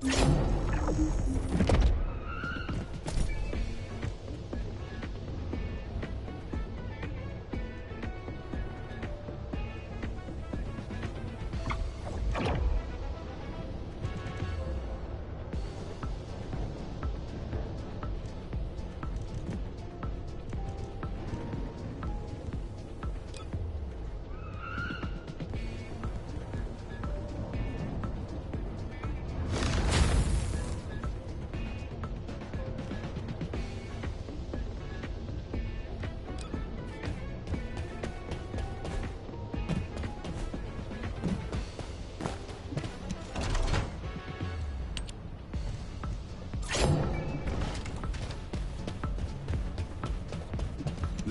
The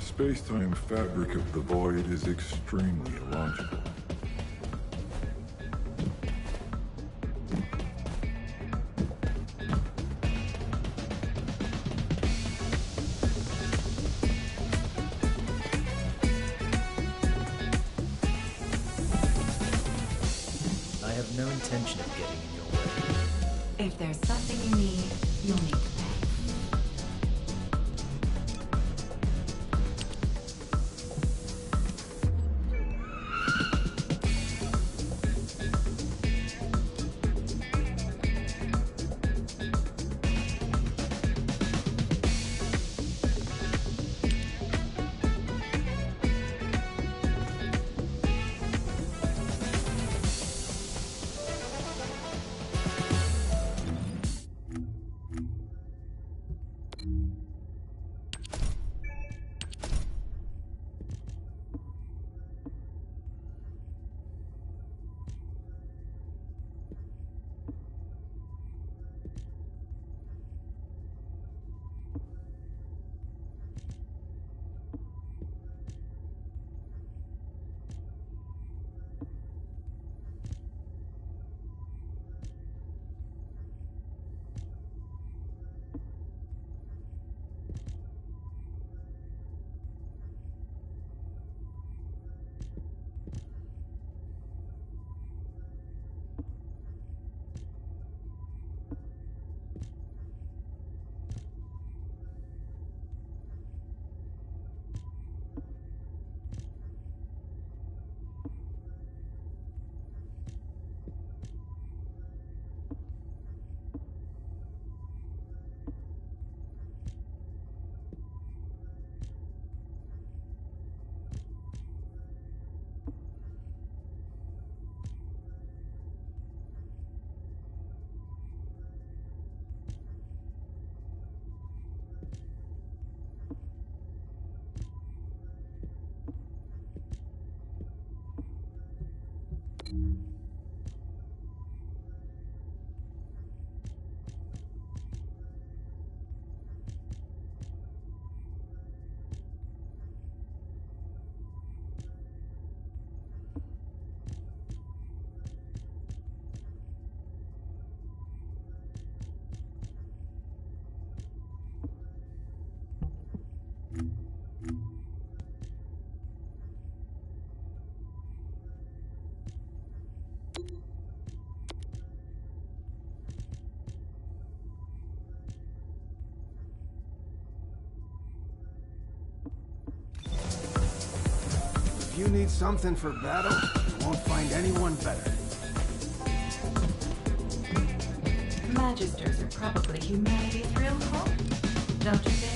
space-time fabric of the void is extremely illogical. I have no intention of getting in your way. If there's something you need, you'll need to pay. If you need something for battle, you won't find anyone better. Magisters are probably humanity's real home, don't you think?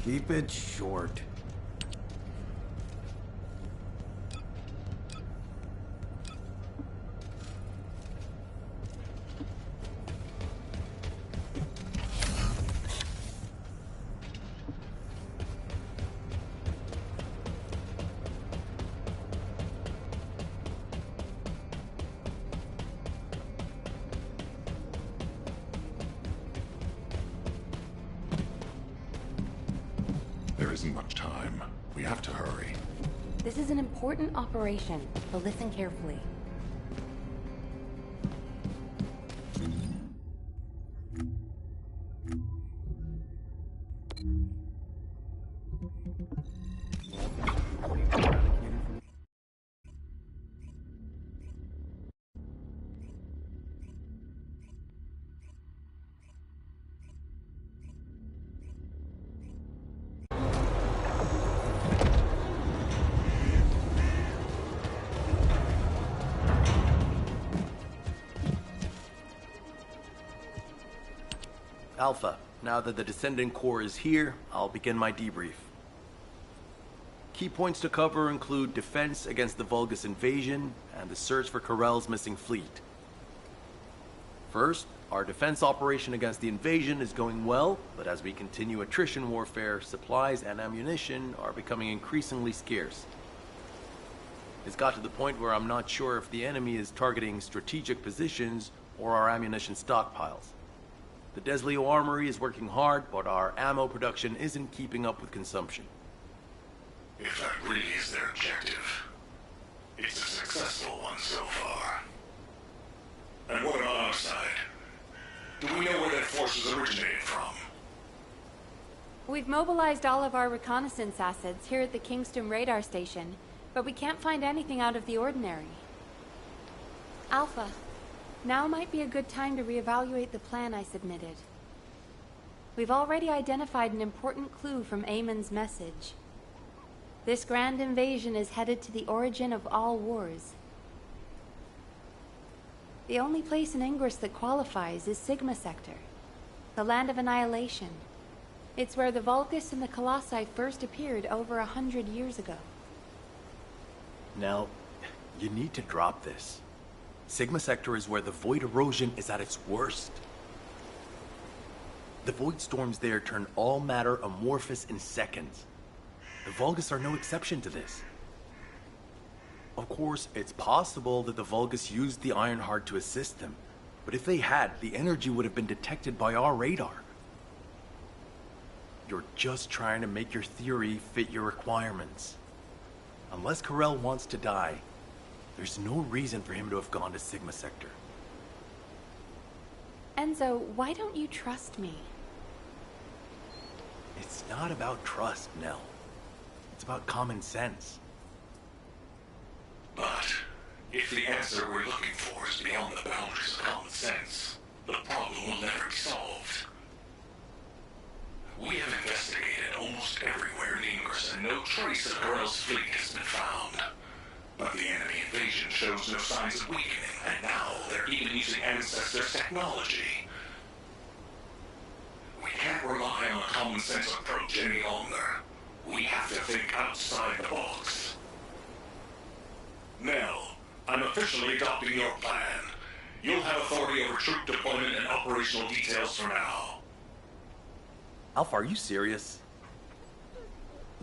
Keep it short. There isn't much time. We have to hurry. This is an important operation, but listen carefully. Alpha, now that the Descendant core is here, I'll begin my debrief. Key points to cover include defense against the Vulgus invasion and the search for Corell's missing fleet. First, our defense operation against the invasion is going well, but as we continue attrition warfare, supplies and ammunition are becoming increasingly scarce. It's got to the point where I'm not sure if the enemy is targeting strategic positions or our ammunition stockpiles. The Desleo Armory is working hard, but our ammo production isn't keeping up with consumption. If that really is their objective, it's a successful one so far. And what about our side? Do we know where that forces originated from? We've mobilized all of our reconnaissance assets here at the Kingston radar station, but we can't find anything out of the ordinary. Alpha, now might be a good time to reevaluate the plan I submitted. We've already identified an important clue from Eamon's message. This grand invasion is headed to the origin of all wars. The only place in Ingress that qualifies is Sigma Sector, the land of annihilation. It's where the Vulgus and the Colossi first appeared over 100 years ago. Now, you need to drop this. Sigma Sector is where the void erosion is at its worst. The void storms there turn all matter amorphous in seconds. The Vulgus are no exception to this. Of course, it's possible that the Vulgus used the Ironheart to assist them, but if they had, the energy would have been detected by our radar. You're just trying to make your theory fit your requirements. Unless Corell wants to die, there's no reason for him to have gone to Sigma Sector. Enzo, why don't you trust me? It's not about trust, Nell. It's about common sense. But if the answer we're looking for is beyond the boundaries of common sense, the problem will never be solved. We have investigated almost everywhere in Ingress, and no trace of Corell's fleet has been found. But the enemy invasion shows no signs of weakening, and now they're even using Ancestors' technology. We can't rely on a common sense approach any longer. We have to think outside the box. Nell, I'm officially adopting your plan. You'll have authority over troop deployment and operational details for now. Alpha, are you serious?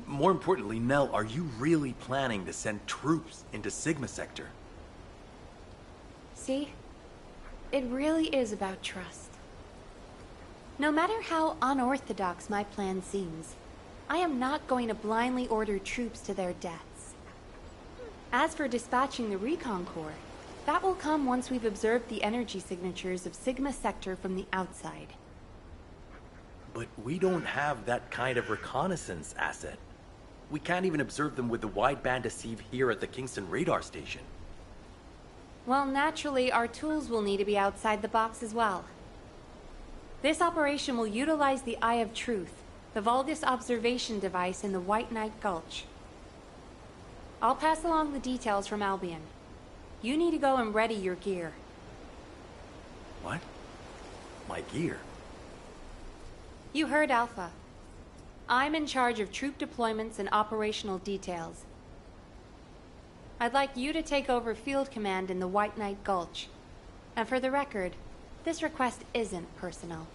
More importantly, Nell, are you really planning to send troops into Sigma Sector? See? It really is about trust. No matter how unorthodox my plan seems, I am not going to blindly order troops to their deaths. As for dispatching the Recon Corps, that will come once we've observed the energy signatures of Sigma Sector from the outside. But we don't have that kind of reconnaissance asset. We can't even observe them with the wideband deceive here at the Kingston radar station. Well, naturally, our tools will need to be outside the box as well. This operation will utilize the Eye of Truth, the Vulgus observation device in the White Knight Gulch. I'll pass along the details from Albion. You need to go and ready your gear. What? My gear? You heard Alpha. I'm in charge of troop deployments and operational details. I'd like you to take over field command in the White Knight Gulch. And for the record, this request isn't personal.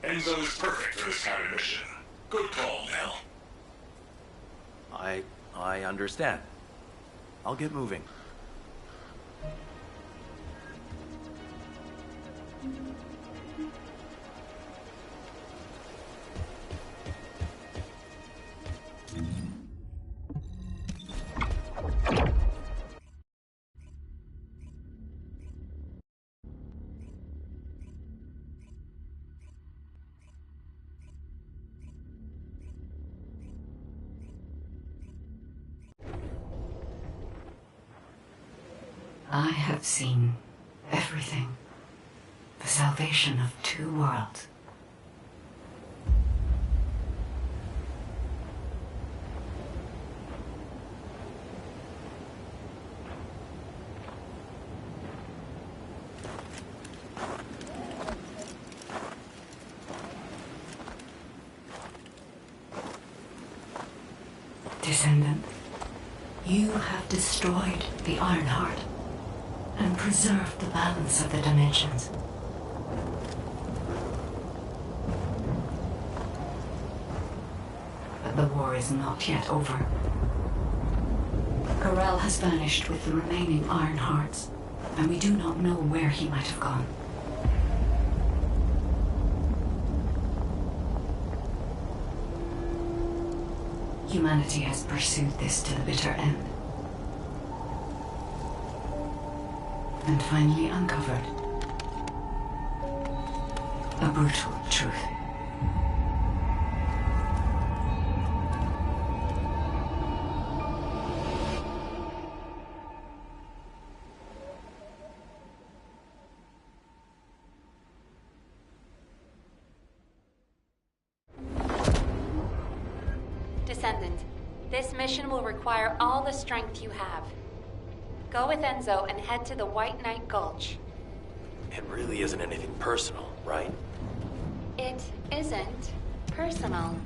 Enzo is perfect for this kind of mission. Good call, Nell. I understand. I'll get moving. I have seen everything. The salvation of two worlds. Descendant, you have destroyed the Ironheart and preserved the balance of the dimensions. But the war is not yet over. Corel has vanished with the remaining Ironhearts, and we do not know where he might have gone. Humanity has pursued this to the bitter end. And finally uncovered a brutal truth. Descendant, this mission will require all the strength you have. Go with Enzo and head to the White Knight Gulch. It really isn't anything personal, right? It isn't personal.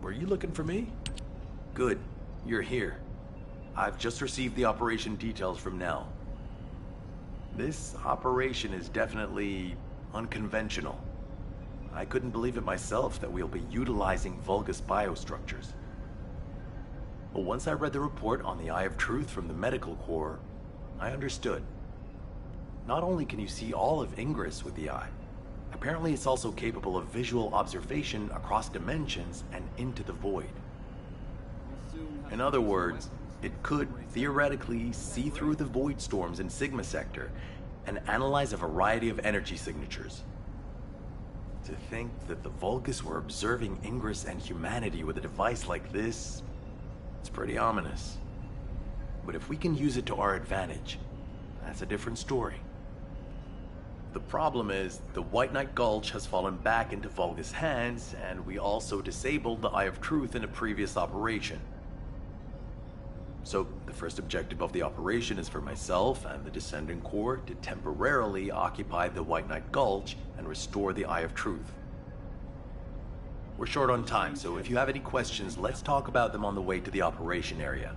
Were you looking for me? Good. You're here. I've just received the operation details from Nell. This operation is definitely unconventional. I couldn't believe it myself that we'll be utilizing Vulgus biostructures. But once I read the report on the Eye of Truth from the Medical Corps, I understood. Not only can you see all of Ingress with the eye, apparently it's also capable of visual observation across dimensions and into the void. In other words, it could theoretically see through the void storms in Sigma Sector and analyze a variety of energy signatures. To think that the Vulgus were observing Ingress and humanity with a device like this, it's pretty ominous. But if we can use it to our advantage, that's a different story. The problem is, the White Knight Gulch has fallen back into Vulgus hands, and we also disabled the Eye of Truth in a previous operation. So, the first objective of the operation is for myself and the Descendant Corps to temporarily occupy the White Knight Gulch and restore the Eye of Truth. We're short on time, so if you have any questions, let's talk about them on the way to the operation area.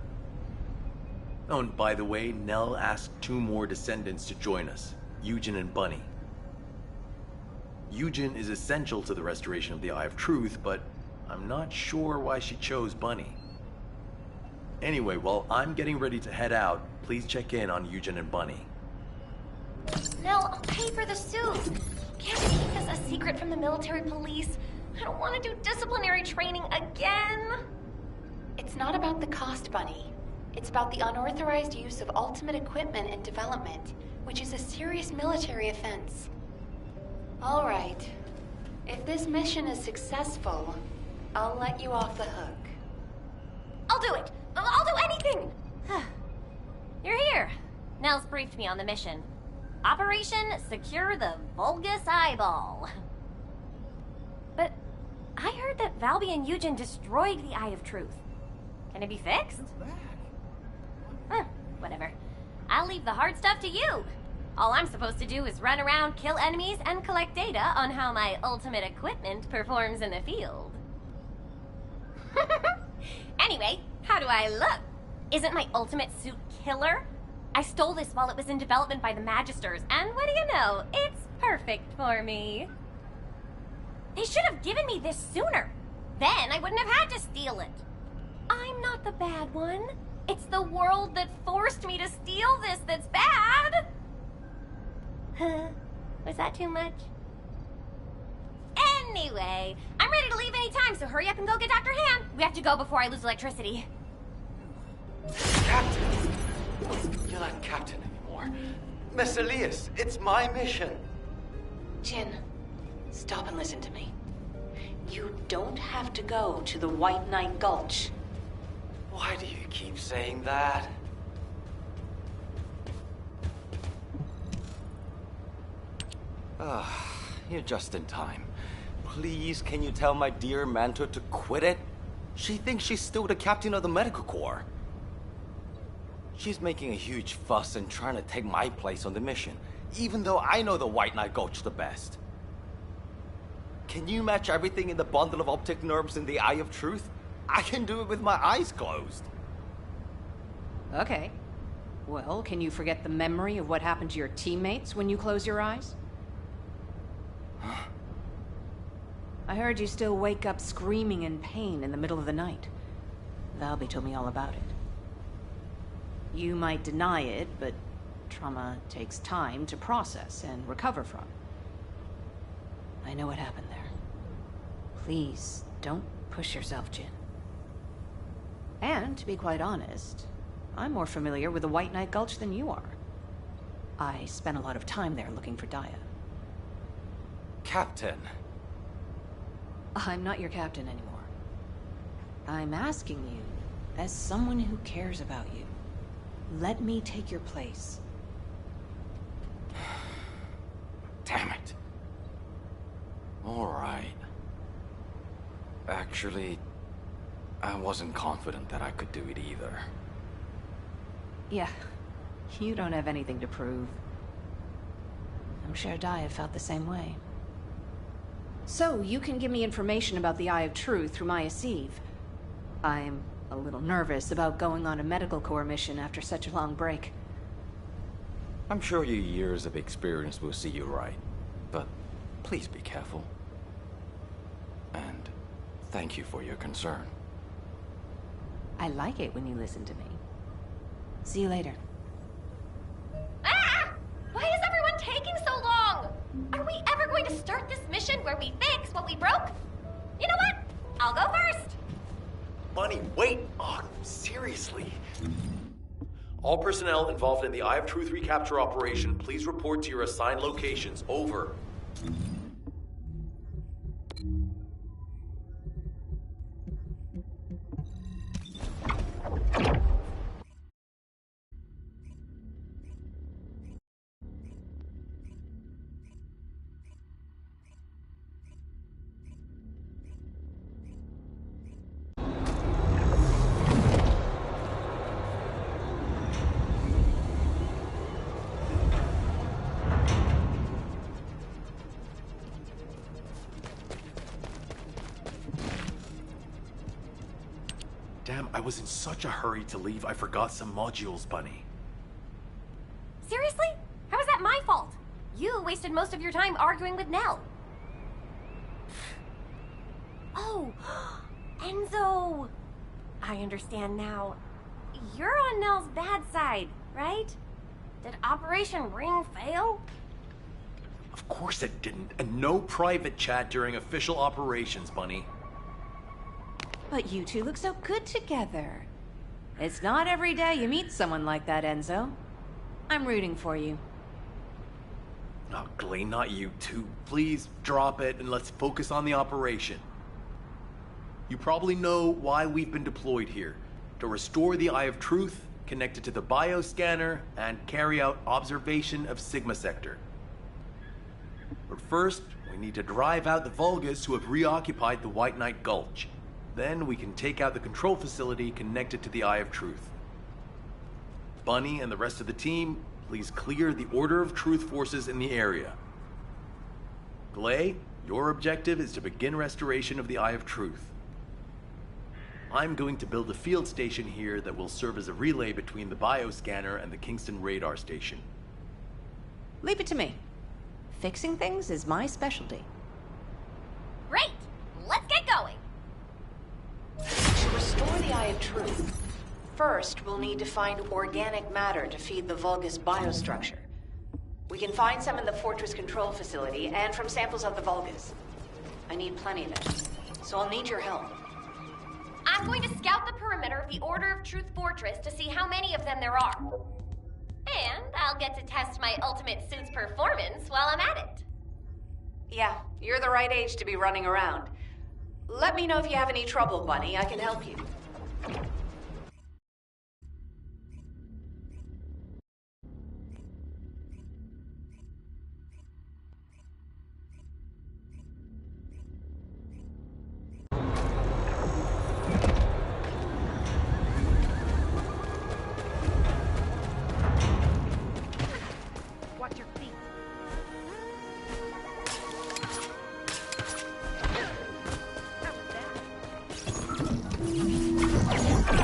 Oh, and by the way, Nell asked 2 more Descendants to join us, Eugen and Bunny. Eugen is essential to the restoration of the Eye of Truth, but I'm not sure why she chose Bunny. Anyway, while I'm getting ready to head out, please check in on Eugen and Bunny. Nell, I'll pay for the suit. Can't we keep this a secret from the military police? I don't want to do disciplinary training again. It's not about the cost, Bunny. It's about the unauthorized use of ultimate equipment and development, which is a serious military offense. All right. If this mission is successful, I'll let you off the hook. I'll do it. I'll do anything. You're here. Nell's briefed me on the mission. Operation Secure the Vulgus Eyeball. But I heard that Valby and Eugen destroyed the Eye of Truth. Can it be fixed? Whatever. I'll leave the hard stuff to you. All I'm supposed to do is run around, kill enemies, and collect data on how my ultimate equipment performs in the field. Anyway, how do I look? Isn't my ultimate suit killer? I stole this while it was in development by the Magisters, and what do you know? It's perfect for me. They should have given me this sooner. Then I wouldn't have had to steal it. I'm not the bad one. It's the world that forced me to steal this that's bad. Was that too much? Anyway, I'm ready to leave any time, so hurry up and go get Dr. Han. We have to go before I lose electricity. Captain! You're not Captain anymore. Miss Elias, it's my mission. Jin, stop and listen to me. You don't have to go to the White Knight Gulch. Why do you keep saying that? You're just in time. Please, can you tell my dear mentor to quit it? She thinks she's still the captain of the medical corps. She's making a huge fuss and trying to take my place on the mission, even though I know the White Knight Gulch the best. Can you match everything in the bundle of optic nerves in the Eye of Truth? I can do it with my eyes closed. Okay. Well, can you forget the memory of what happened to your teammates when you close your eyes? I heard you still wake up screaming in pain in the middle of the night. Valby told me all about it. You might deny it, but trauma takes time to process and recover from. I know what happened there. Please, don't push yourself, Jin. And, to be quite honest, I'm more familiar with the White Knight Gulch than you are. I spent a lot of time there looking for Daya. Captain. I'm not your captain anymore. I'm asking you, as someone who cares about you, let me take your place. Damn it. All right. Actually, I wasn't confident that I could do it either. Yeah, you don't have anything to prove. I'm sure Daya felt the same way. So, you can give me information about the Eye of Truth through Maya Sieve. I'm a little nervous about going on a medical corps mission after such a long break. I'm sure your years of experience will see you right, but please be careful. And thank you for your concern. I like it when you listen to me. See you later. Ah! Why is everyone taking so long? Are we ever going to start this mission where we fix what we broke? You know what? I'll go first. Bunny, wait! Oh, seriously. All personnel involved in the Eye of Truth recapture operation, please report to your assigned locations. Over. was in such a hurry to leave, I forgot some modules, Bunny. Seriously? How is that my fault? You wasted most of your time arguing with Nell. Oh, Enzo! I understand now. You're on Nell's bad side, right? Did Operation Ring fail? Of course it didn't, and no private chat during official operations, Bunny. But you two look so good together. It's not every day you meet someone like that, Enzo. I'm rooting for you. Oh, Glay, not you two. Please drop it and let's focus on the operation. You probably know why we've been deployed here. To restore the Eye of Truth, connect it to the bioscanner, and carry out observation of Sigma Sector. But first, we need to drive out the Vulgus who have reoccupied the White Knight Gulch. Then we can take out the control facility connected to the Eye of Truth. Bunny and the rest of the team, please clear the Order of Truth forces in the area. Glay, your objective is to begin restoration of the Eye of Truth. I'm going to build a field station here that will serve as a relay between the bioscanner and the Kingston radar station. Leave it to me. Fixing things is my specialty. Great! Let's get going! To restore the Eye of Truth, first we'll need to find organic matter to feed the Vulgus biostructure. We can find some in the Fortress control facility and from samples of the Vulgus. I need plenty of it, so I'll need your help. I'm going to scout the perimeter of the Order of Truth Fortress to see how many of them there are. And I'll get to test my ultimate suit's performance while I'm at it. Yeah, you're the right age to be running around. Let me know if you have any trouble, Bunny. I can help you. Watch your feet. How was that?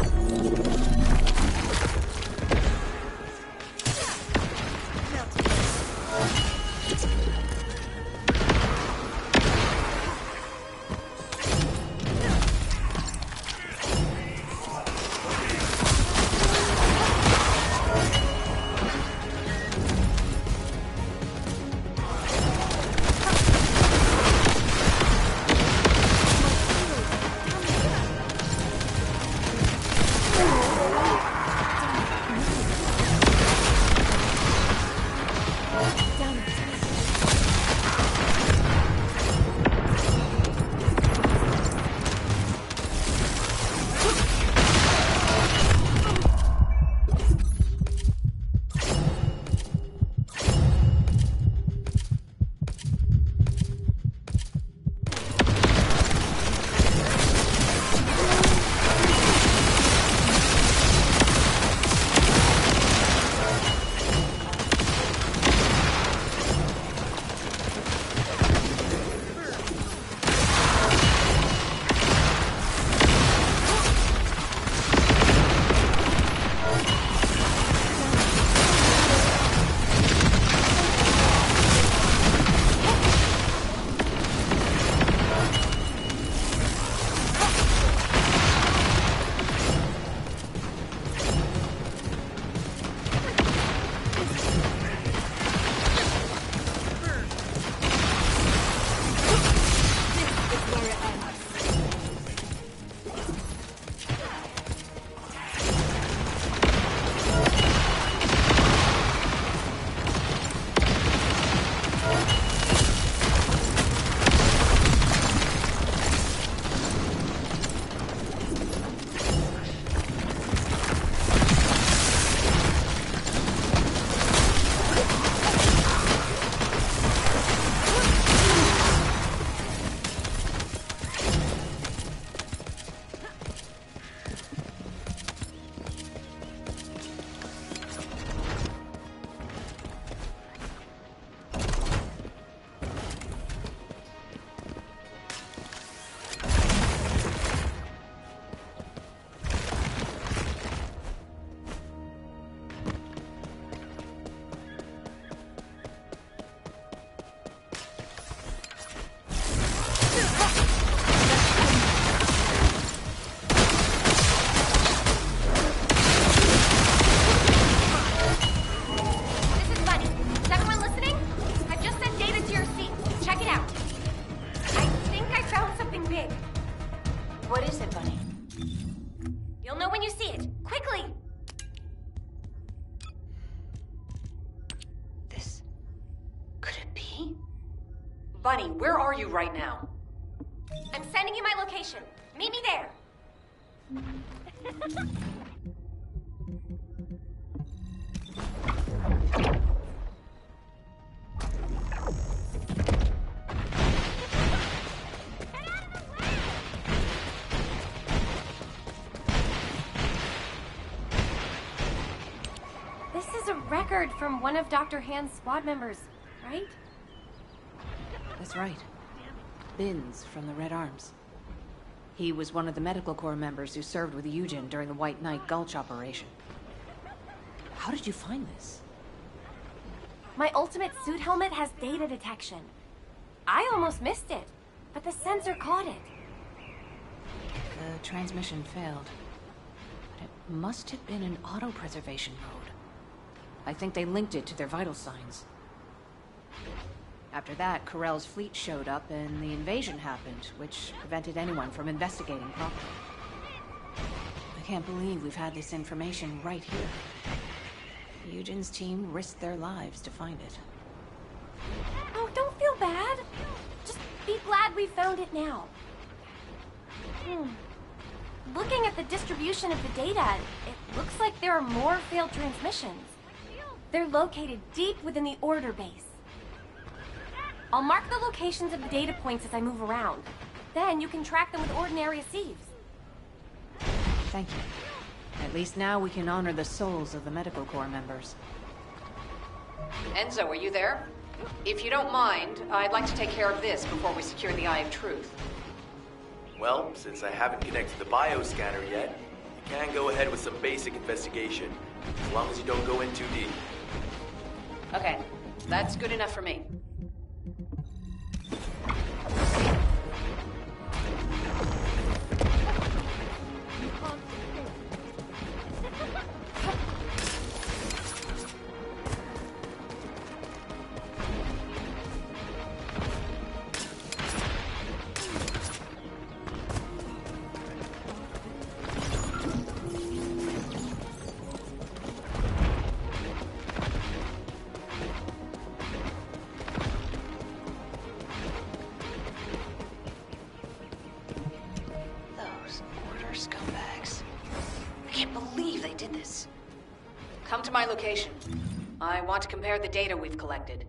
Bunny, where are you right now? I'm sending you my location. Meet me there. This is a record from one of Dr. Hand's squad members, right? That's right. Binns from the Red Arms. He was one of the Medical Corps members who served with Eugen during the White Knight Gulch operation. How did you find this? My ultimate suit helmet has data detection. I almost missed it, but the sensor caught it. The transmission failed. But it must have been in auto-preservation mode. I think they linked it to their vital signs. After that, Corell's fleet showed up and the invasion happened, which prevented anyone from investigating properly. I can't believe we've had this information right here. Eugen's team risked their lives to find it. Oh, don't feel bad. Just be glad we found it now. Looking at the distribution of the data, it looks like there are more failed transmissions. They're located deep within the Order base. I'll mark the locations of the data points as I move around. Then you can track them with ordinary sieves. Thank you. At least now we can honor the souls of the Medical Corps members. Enzo, are you there? If you don't mind, I'd like to take care of this before we secure the Eye of Truth. Well, since I haven't connected the bioscanner yet, you can go ahead with some basic investigation, as long as you don't go in too deep. Okay, that's good enough for me. Come to my location. I want to compare the data we've collected.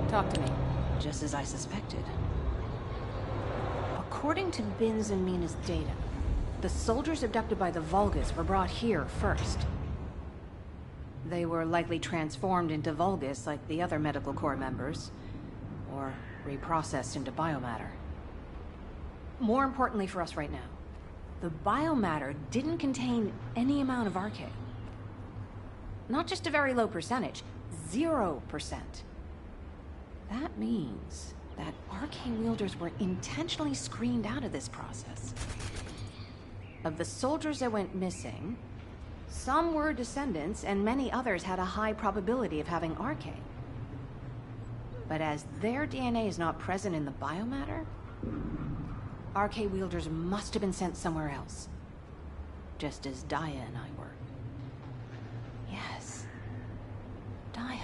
Talk to me. Just as I suspected. According to Binns and Mina's data, the soldiers abducted by the Vulgus were brought here first. They were likely transformed into Vulgus like the other Medical Corps members, or reprocessed into biomatter. More importantly for us right now, the biomatter didn't contain any amount of Archae. Not just a very low percentage, 0%. That means that Archae wielders were intentionally screened out of this process. Of the soldiers that went missing, some were Descendants and many others had a high probability of having Archae. But as their DNA is not present in the biomatter, Archae wielders must have been sent somewhere else. Just as Daya and I were. Yes. Daya.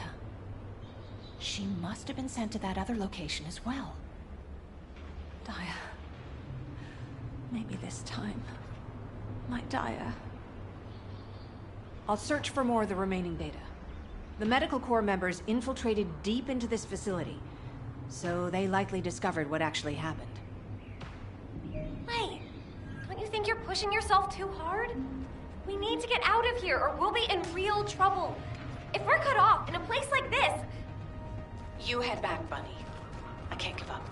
She must have been sent to that other location as well. Daya. Maybe this time. My Daya. I'll search for more of the remaining data. The Medical Corps members infiltrated deep into this facility, so they likely discovered what actually happened. Wait, don't you think you're pushing yourself too hard? We need to get out of here or we'll be in real trouble. If we're cut off in a place like this... You head back, Bunny. I can't give up.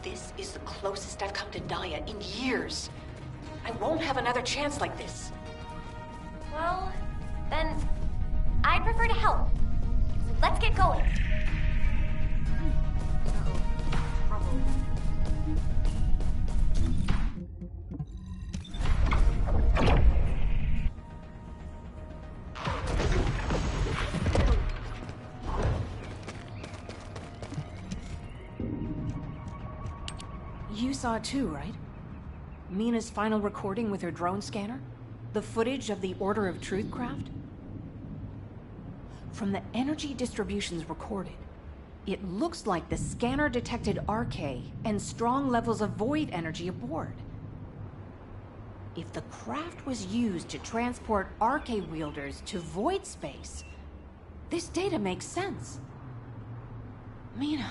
This is the closest I've come to Daya in years. I won't have another chance like this. Well, then I'd prefer to help. So let's get going. You saw it too, right? Mina's final recording with her drone scanner? The footage of the Order of Truth craft? From the energy distributions recorded, it looks like the scanner detected RK and strong levels of void energy aboard. If the craft was used to transport RK wielders to void space, this data makes sense. Mina,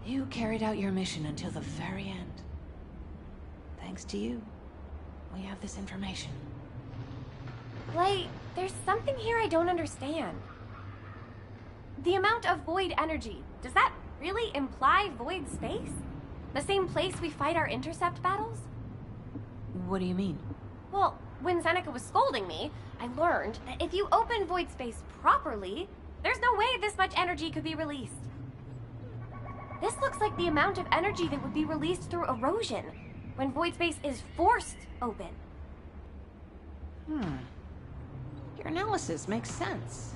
you carried out your mission until the very end. Thanks to you, we have this information. Like, there's something here I don't understand. The amount of void energy, does that really imply void space? The same place we fight our intercept battles? What do you mean? Well, when Seneca was scolding me, I learned that if you open void space properly, there's no way this much energy could be released. This looks like the amount of energy that would be released through erosion when void space is forced open. Your analysis makes sense.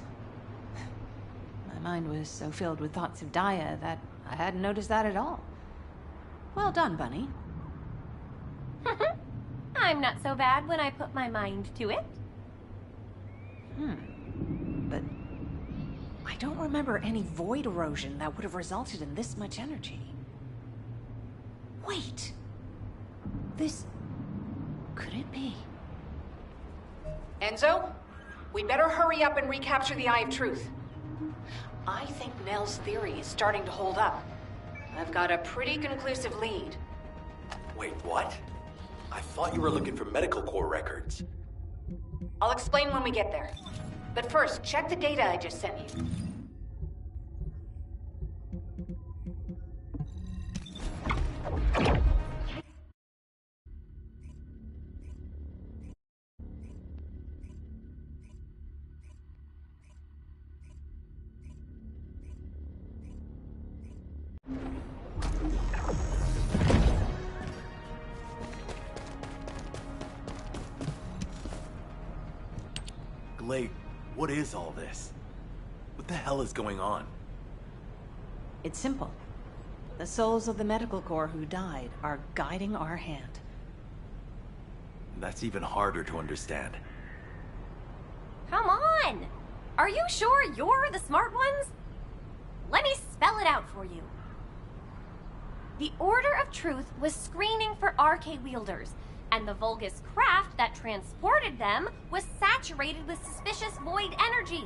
My mind was so filled with thoughts of Daya that I hadn't noticed that at all. Well done, Bunny. I'm not so bad when I put my mind to it. But I don't remember any void erosion that would have resulted in this much energy. Wait. This... could it be? Enzo, we better hurry up and recapture the Eye of Truth. I think Nell's theory is starting to hold up. I've got a pretty conclusive lead. Wait, what? I thought you were looking for medical corps records. I'll explain when we get there. But first, check the data I just sent you. Glade, what is all this? What the hell is going on? It's simple. The souls of the medical corps who died are guiding our hand. That's even harder to understand. Come on! Are you sure you're the smart ones? Let me spell it out for you. The Order of Truth was screening for RK wielders, and the Vulgus craft that transported them was saturated with suspicious void energy.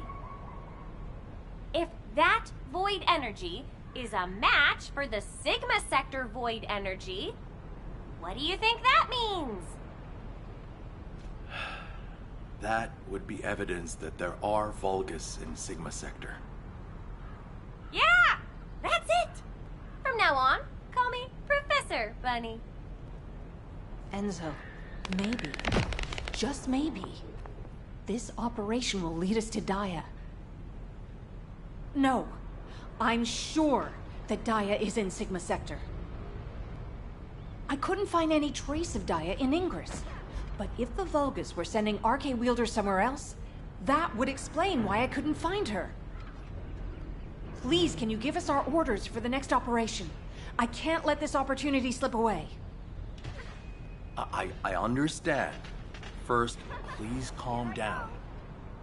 If that void energy is a match for the Sigma Sector void energy, what do you think that means? That would be evidence that there are Vulgus in Sigma Sector. Yeah! That's it! From now on, call me Professor Bunny. Enzo, maybe, just maybe, this operation will lead us to Daya. No, I'm sure that Daya is in Sigma Sector. I couldn't find any trace of Daya in Ingress. But if the Vulgus were sending RK wielders somewhere else, that would explain why I couldn't find her. Please, can you give us our orders for the next operation? I can't let this opportunity slip away. I understand. First, please calm down.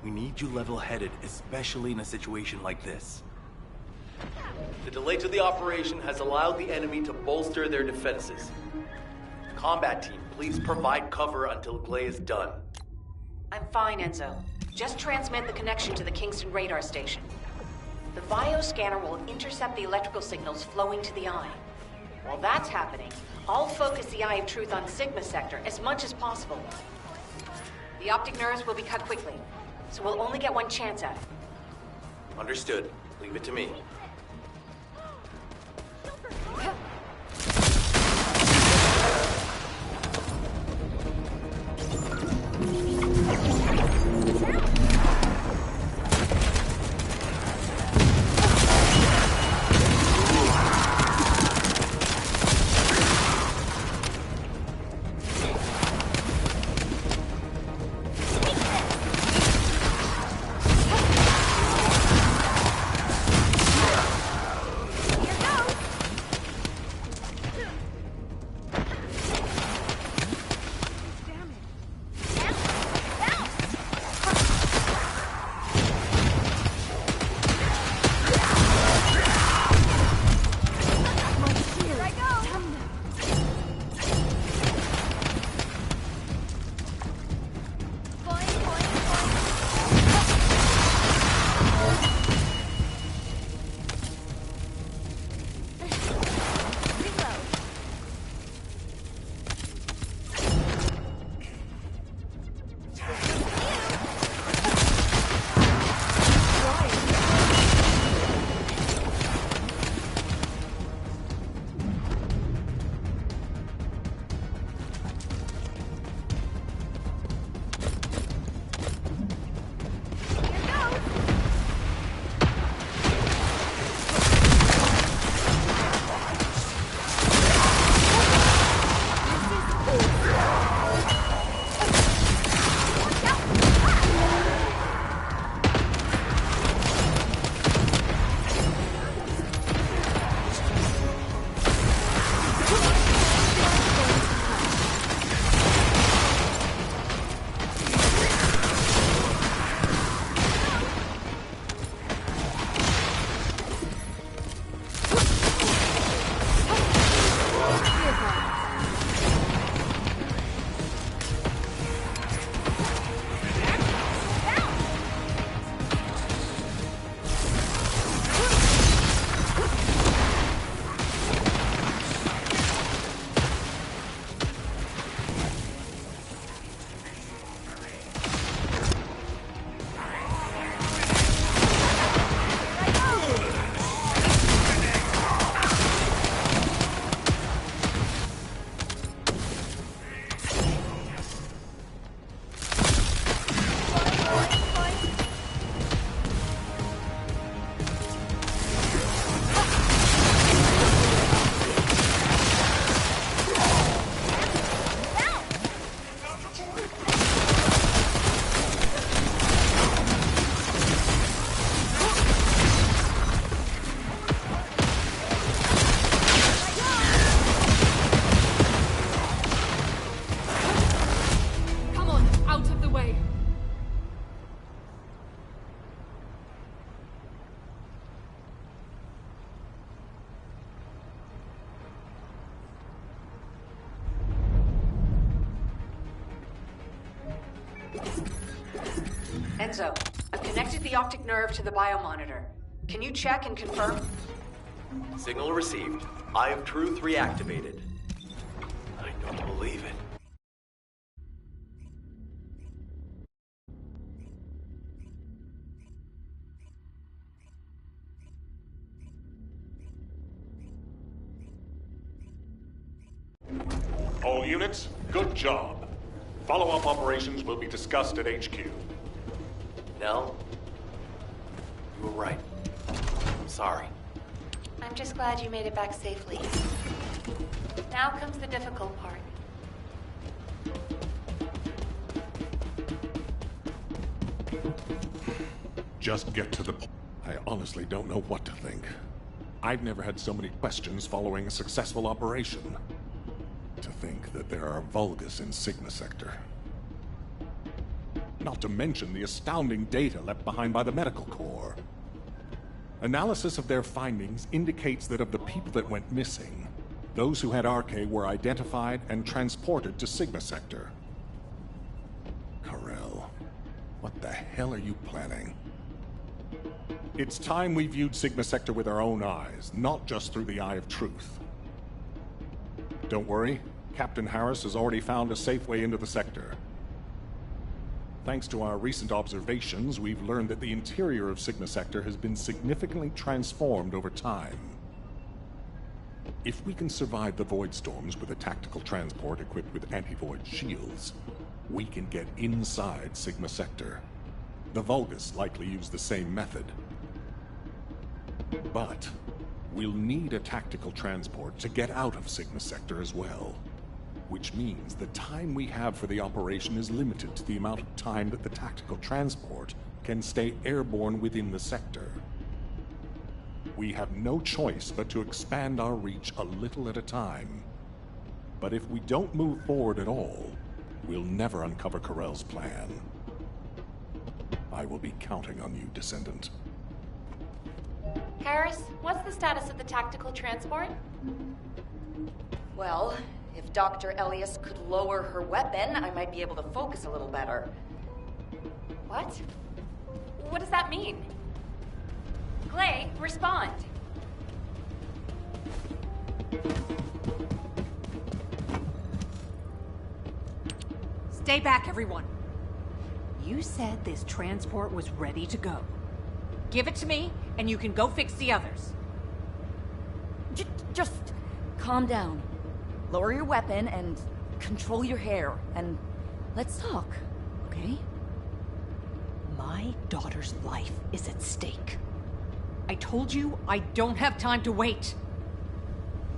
We need you level-headed, especially in a situation like this. The delay to the operation has allowed the enemy to bolster their defenses. Combat team, please provide cover until Glay is done. I'm fine, Enzo. Just transmit the connection to the Kingston radar station. The bioscanner will intercept the electrical signals flowing to the eye. While that's happening, I'll focus the Eye of Truth on Sigma Sector as much as possible. The optic nerves will be cut quickly, so we'll only get one chance at it. Understood. Leave it to me. Enzo, I've connected the optic nerve to the biomonitor. Can you check and confirm? Signal received. Eye of Truth reactivated. I don't believe it. All units, good job. Follow-up operations will be discussed at HQ. Nell, you were right. I'm sorry. I'm just glad you made it back safely. Now comes the difficult part. Just get to the point. I honestly don't know what to think. I've never had so many questions following a successful operation. To think that there are Vulgus in Sigma Sector. Not to mention the astounding data left behind by the Medical Corps. Analysis of their findings indicates that of the people that went missing, those who had RK were identified and transported to Sigma Sector. Karel, what the hell are you planning? It's time we viewed Sigma Sector with our own eyes, not just through the Eye of Truth. Don't worry, Captain Harris has already found a safe way into the sector. Thanks to our recent observations, we've learned that the interior of Sigma Sector has been significantly transformed over time. If we can survive the void storms with a tactical transport equipped with anti-void shields, we can get inside Sigma Sector. The Vulgus likely use the same method. But we'll need a tactical transport to get out of Sigma Sector as well. Which means the time we have for the operation is limited to the amount of time that the tactical transport can stay airborne within the sector. We have no choice but to expand our reach a little at a time. But if we don't move forward at all, we'll never uncover Karel's plan. I will be counting on you, Descendant. Harris, what's the status of the tactical transport? Well, if Dr. Elias could lower her weapon, I might be able to focus a little better. What? What does that mean? Clay, respond. Stay back, everyone. You said this transport was ready to go. Give it to me, and you can go fix the others. Just calm down. Lower your weapon and control your hair, and let's talk, okay? My daughter's life is at stake. I told you I don't have time to wait.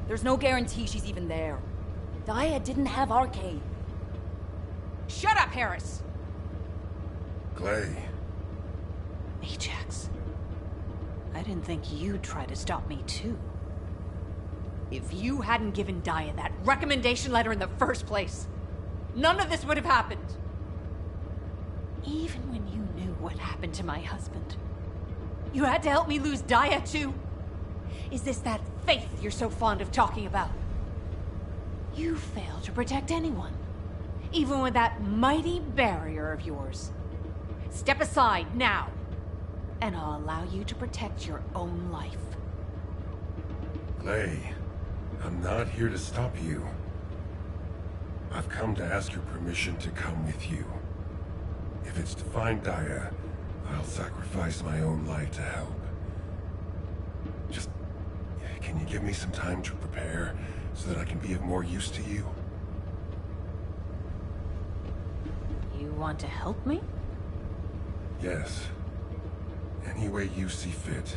There's no guarantee she's even there. Dia didn't have RK. Shut up, Harris! Clay. Ajax. I didn't think you'd try to stop me, too. If you hadn't given Dia that recommendation letter in the first place, none of this would have happened. Even when you knew what happened to my husband, you had to help me lose Dia, too. Is this that faith you're so fond of talking about? You fail to protect anyone, even with that mighty barrier of yours. Step aside now, and I'll allow you to protect your own life. Clay, I'm not here to stop you. I've come to ask your permission to come with you. If it's to find Dia, I'll sacrifice my own life to help. Just, can you give me some time to prepare so that I can be of more use to you? You want to help me? Yes. Any way you see fit.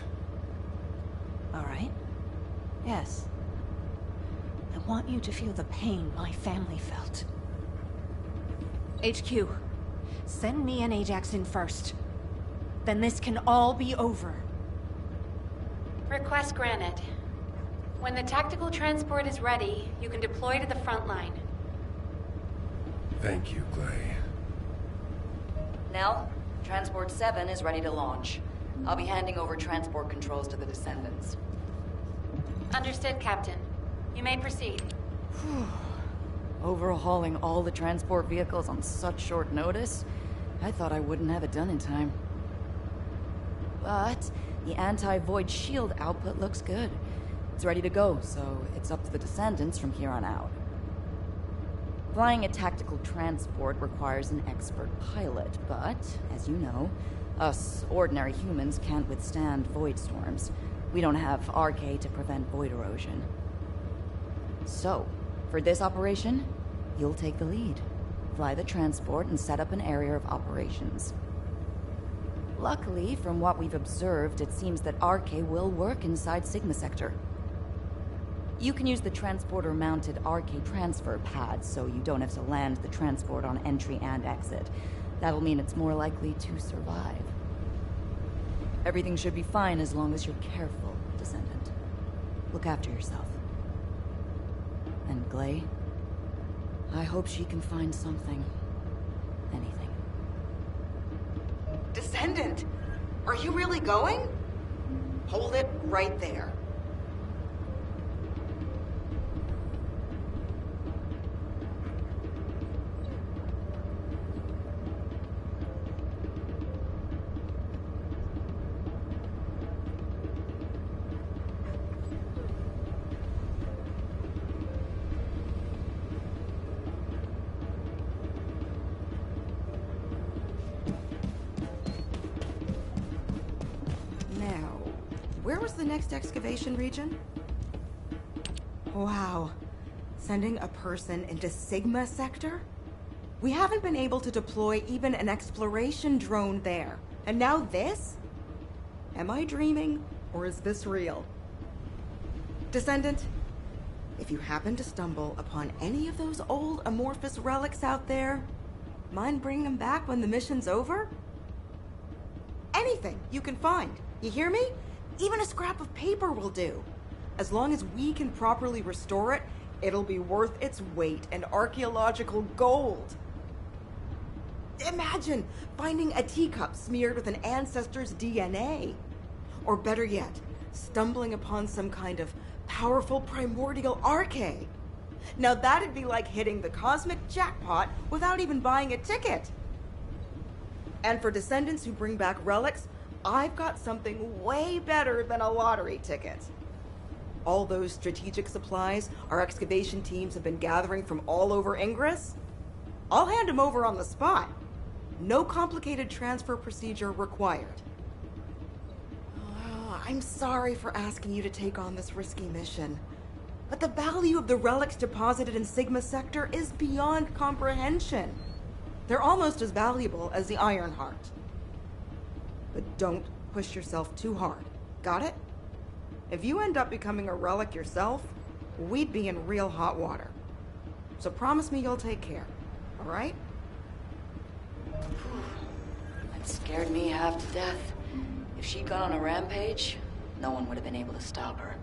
All right. Yes. I want you to feel the pain my family felt. HQ, send me and Ajax in first. Then this can all be over. Request granted. When the tactical transport is ready, you can deploy to the front line. Thank you, Clay. Nell, Transport 7 is ready to launch. I'll be handing over transport controls to the Descendants. Understood, Captain. You may proceed. Overhauling all the transport vehicles on such short notice? I thought I wouldn't have it done in time. But the anti-void shield output looks good. It's ready to go, so it's up to the Descendants from here on out. Flying a tactical transport requires an expert pilot, but, as you know, us ordinary humans can't withstand void storms. We don't have RK to prevent void erosion. So, for this operation, you'll take the lead. Fly the transport and set up an area of operations. Luckily, from what we've observed, it seems that RK will work inside Sigma Sector. You can use the transporter-mounted RK transfer pad, so you don't have to land the transport on entry and exit. That'll mean it's more likely to survive. Everything should be fine as long as you're careful, Descendant. Look after yourself. And Glay, I hope she can find something. Anything. Descendant! Are you really going? Hold it right there. Where was the next excavation region? Wow. Sending a person into Sigma Sector? We haven't been able to deploy even an exploration drone there. And now this? Am I dreaming, or is this real? Descendant, if you happen to stumble upon any of those old amorphous relics out there, mind bringing them back when the mission's over? Anything you can find. You hear me? Even a scrap of paper will do. As long as we can properly restore it, it'll be worth its weight in archaeological gold. Imagine finding a teacup smeared with an ancestor's DNA. Or better yet, stumbling upon some kind of powerful primordial arche. Now that'd be like hitting the cosmic jackpot without even buying a ticket. And for Descendants who bring back relics, I've got something way better than a lottery ticket. All those strategic supplies our excavation teams have been gathering from all over Ingress, I'll hand them over on the spot. No complicated transfer procedure required. Oh, I'm sorry for asking you to take on this risky mission, but the value of the relics deposited in Sigma Sector is beyond comprehension. They're almost as valuable as the Iron Heart. But don't push yourself too hard. Got it? If you end up becoming a relic yourself, we'd be in real hot water. So promise me you'll take care, all right? That scared me half to death. If she'd gone on a rampage, no one would have been able to stop her.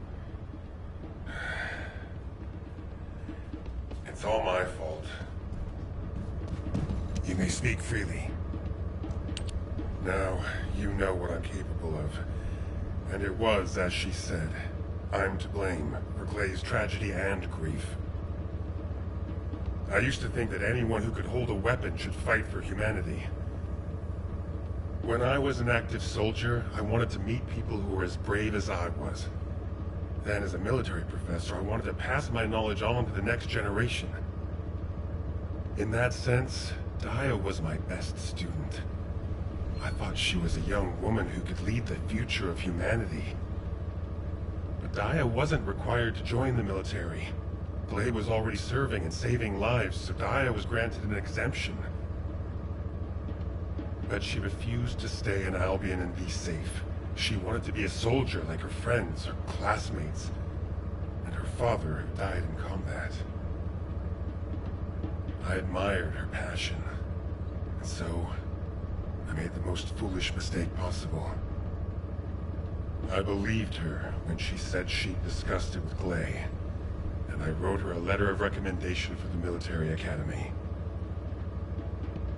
It's all my fault. You may speak freely. Now, you know what I'm capable of. And it was, as she said, I'm to blame for Glay's tragedy and grief. I used to think that anyone who could hold a weapon should fight for humanity. When I was an active soldier, I wanted to meet people who were as brave as I was. Then, as a military professor, I wanted to pass my knowledge on to the next generation. In that sense, Daya was my best student. I thought she was a young woman who could lead the future of humanity. But Daya wasn't required to join the military. Glay was already serving and saving lives, so Daya was granted an exemption. But she refused to stay in Albion and be safe. She wanted to be a soldier like her friends, her classmates, and her father who died in combat. I admired her passion, and so I made the most foolish mistake possible. I believed her when she said she'd discussed it with Glay, and I wrote her a letter of recommendation for the military academy.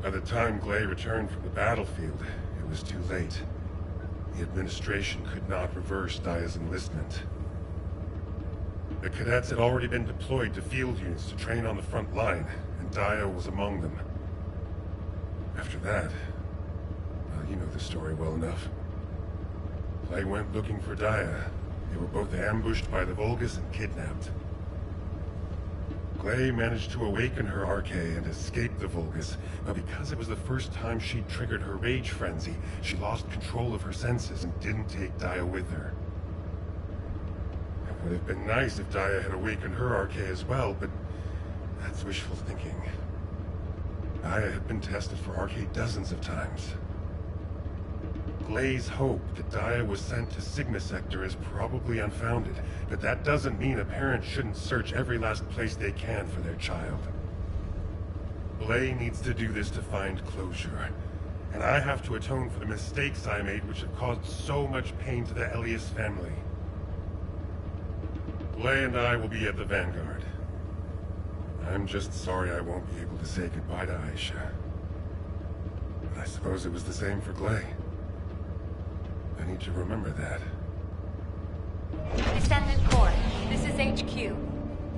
By the time Glay returned from the battlefield, it was too late. The administration could not reverse Daya's enlistment. The cadets had already been deployed to field units to train on the front line, and Daya was among them. After that, well, you know the story well enough. Clay went looking for Daya. They were both ambushed by the Vulgus and kidnapped. Clay managed to awaken her Arche and escape the Vulgus, but because it was the first time she'd triggered her rage frenzy, she lost control of her senses and didn't take Daya with her. It would have been nice if Daya had awakened her Arche as well, but that's wishful thinking. Daya had been tested for Arche dozens of times. Clay's hope that Daya was sent to Sigma Sector is probably unfounded, but that doesn't mean a parent shouldn't search every last place they can for their child. Clay needs to do this to find closure, and I have to atone for the mistakes I made which have caused so much pain to the Elias family. Clay and I will be at the Vanguard. I'm just sorry I won't be able to say goodbye to Aisha. But I suppose it was the same for Clay. I need to remember that. Descendant Corps, this is HQ.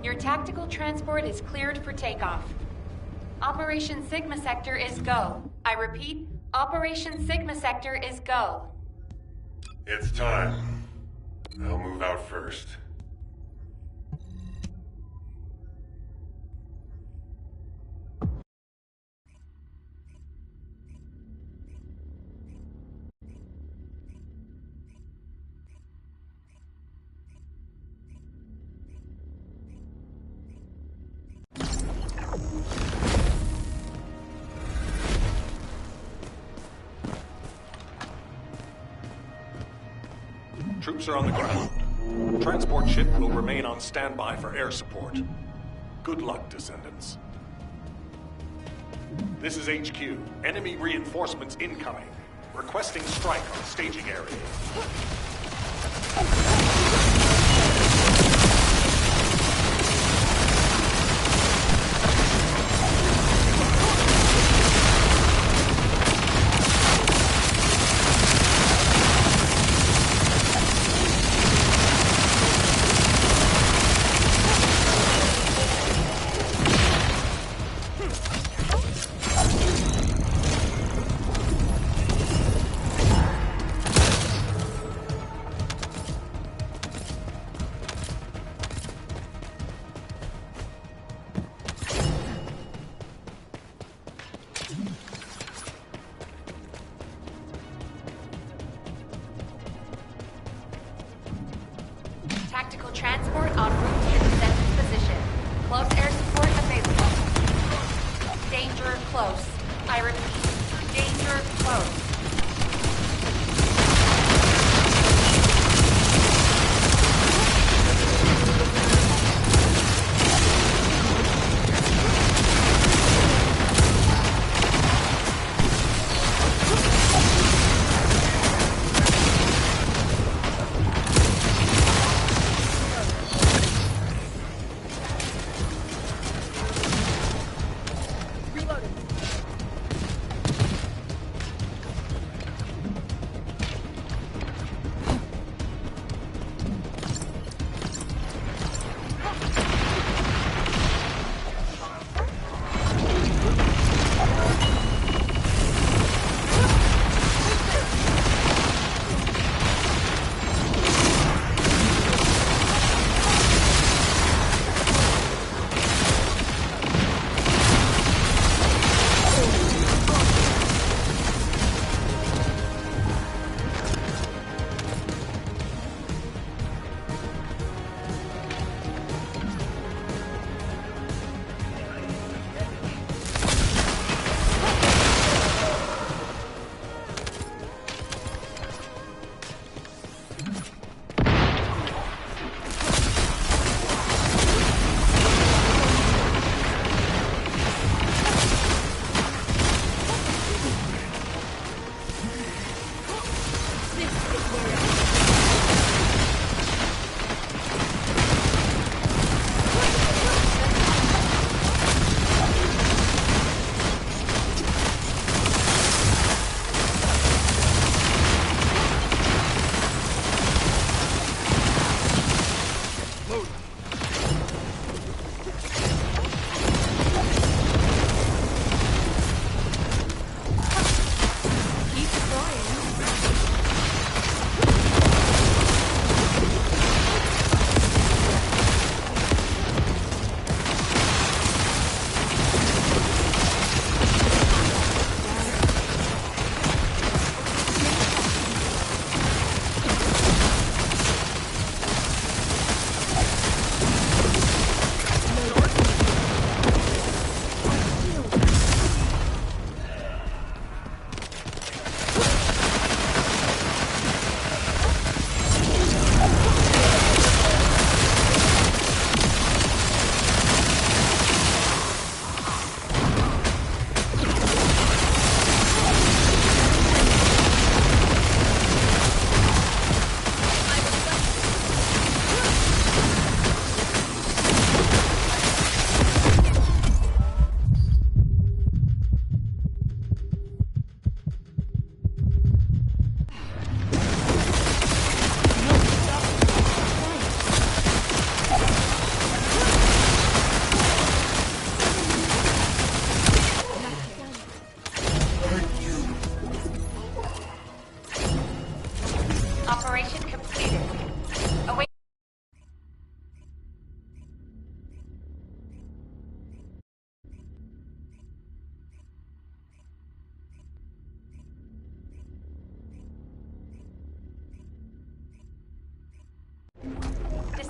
Your tactical transport is cleared for takeoff. Operation Sigma Sector is go. I repeat, Operation Sigma Sector is go. It's time. I'll move out first. Troops are on the ground. Transport ship will remain on standby for air support. Good luck, Descendants. This is HQ. Enemy reinforcements incoming. Requesting strike on staging area.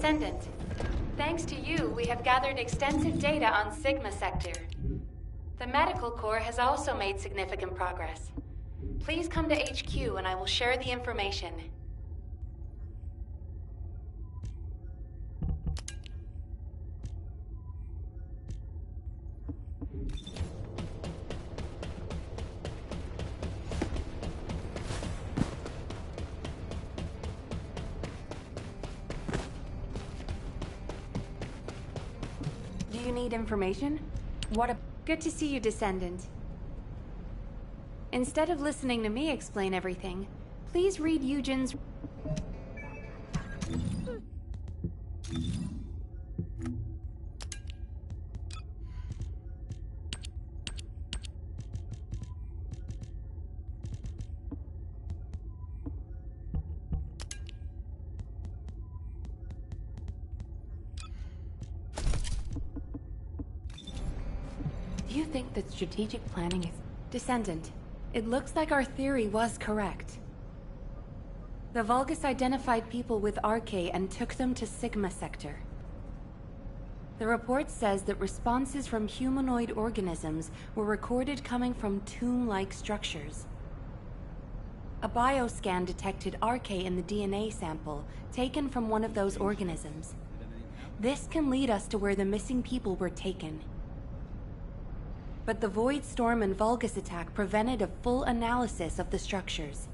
Descendant. Thanks to you, we have gathered extensive data on Sigma Sector. The Medical Corps has also made significant progress. Please come to HQ and I will share the information. Do you need information? Good to see you, Descendant. Instead of listening to me explain everything, please read Eugen's... Do you think that strategic planning is... Descendant, it looks like our theory was correct. The Vulgus identified people with RK and took them to Sigma Sector. The report says that responses from humanoid organisms were recorded coming from tomb-like structures. A bioscan detected RK in the DNA sample taken from one of those organisms. This can lead us to where the missing people were taken. But the Void Storm and Vulgus attack prevented a full analysis of the structures.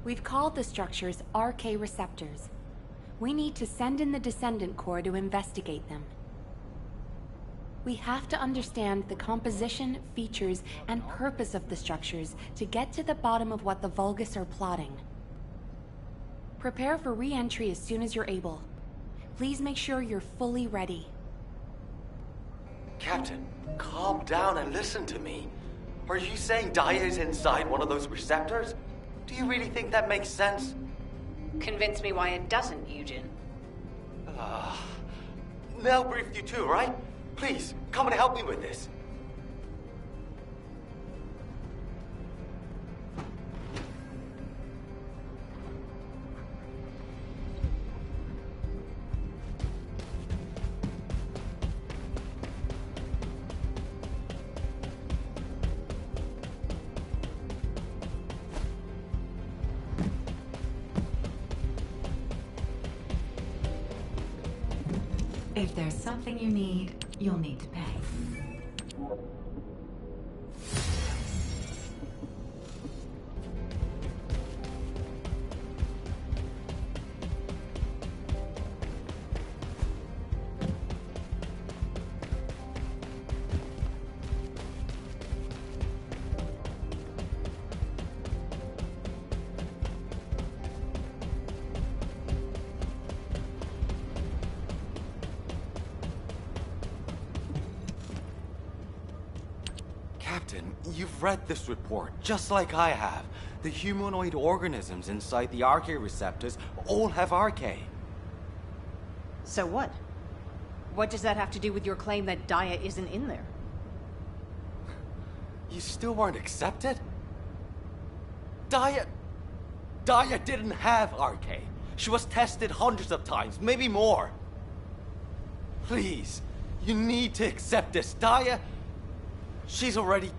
We've called the structures RK receptors. We need to send in the Descendant Corps to investigate them. We have to understand the composition, features, and purpose of the structures to get to the bottom of what the Vulgus are plotting. Prepare for re-entry as soon as you're able. Please make sure you're fully ready. Captain, calm down and listen to me. Are you saying Daya is inside one of those receptors? Do you really think that makes sense? Convince me why it doesn't, Eugen. Nell briefed you too, right? Please, come and help me with this. If there's something you need, you'll need to pay. Captain, you've read this report, just like I have. The humanoid organisms inside the RK receptors all have RK. So what? What does that have to do with your claim that Daya isn't in there? You still weren't accepted? Daya didn't have RK. She was tested hundreds of times, maybe more. Please, you need to accept this. Daya, she's already...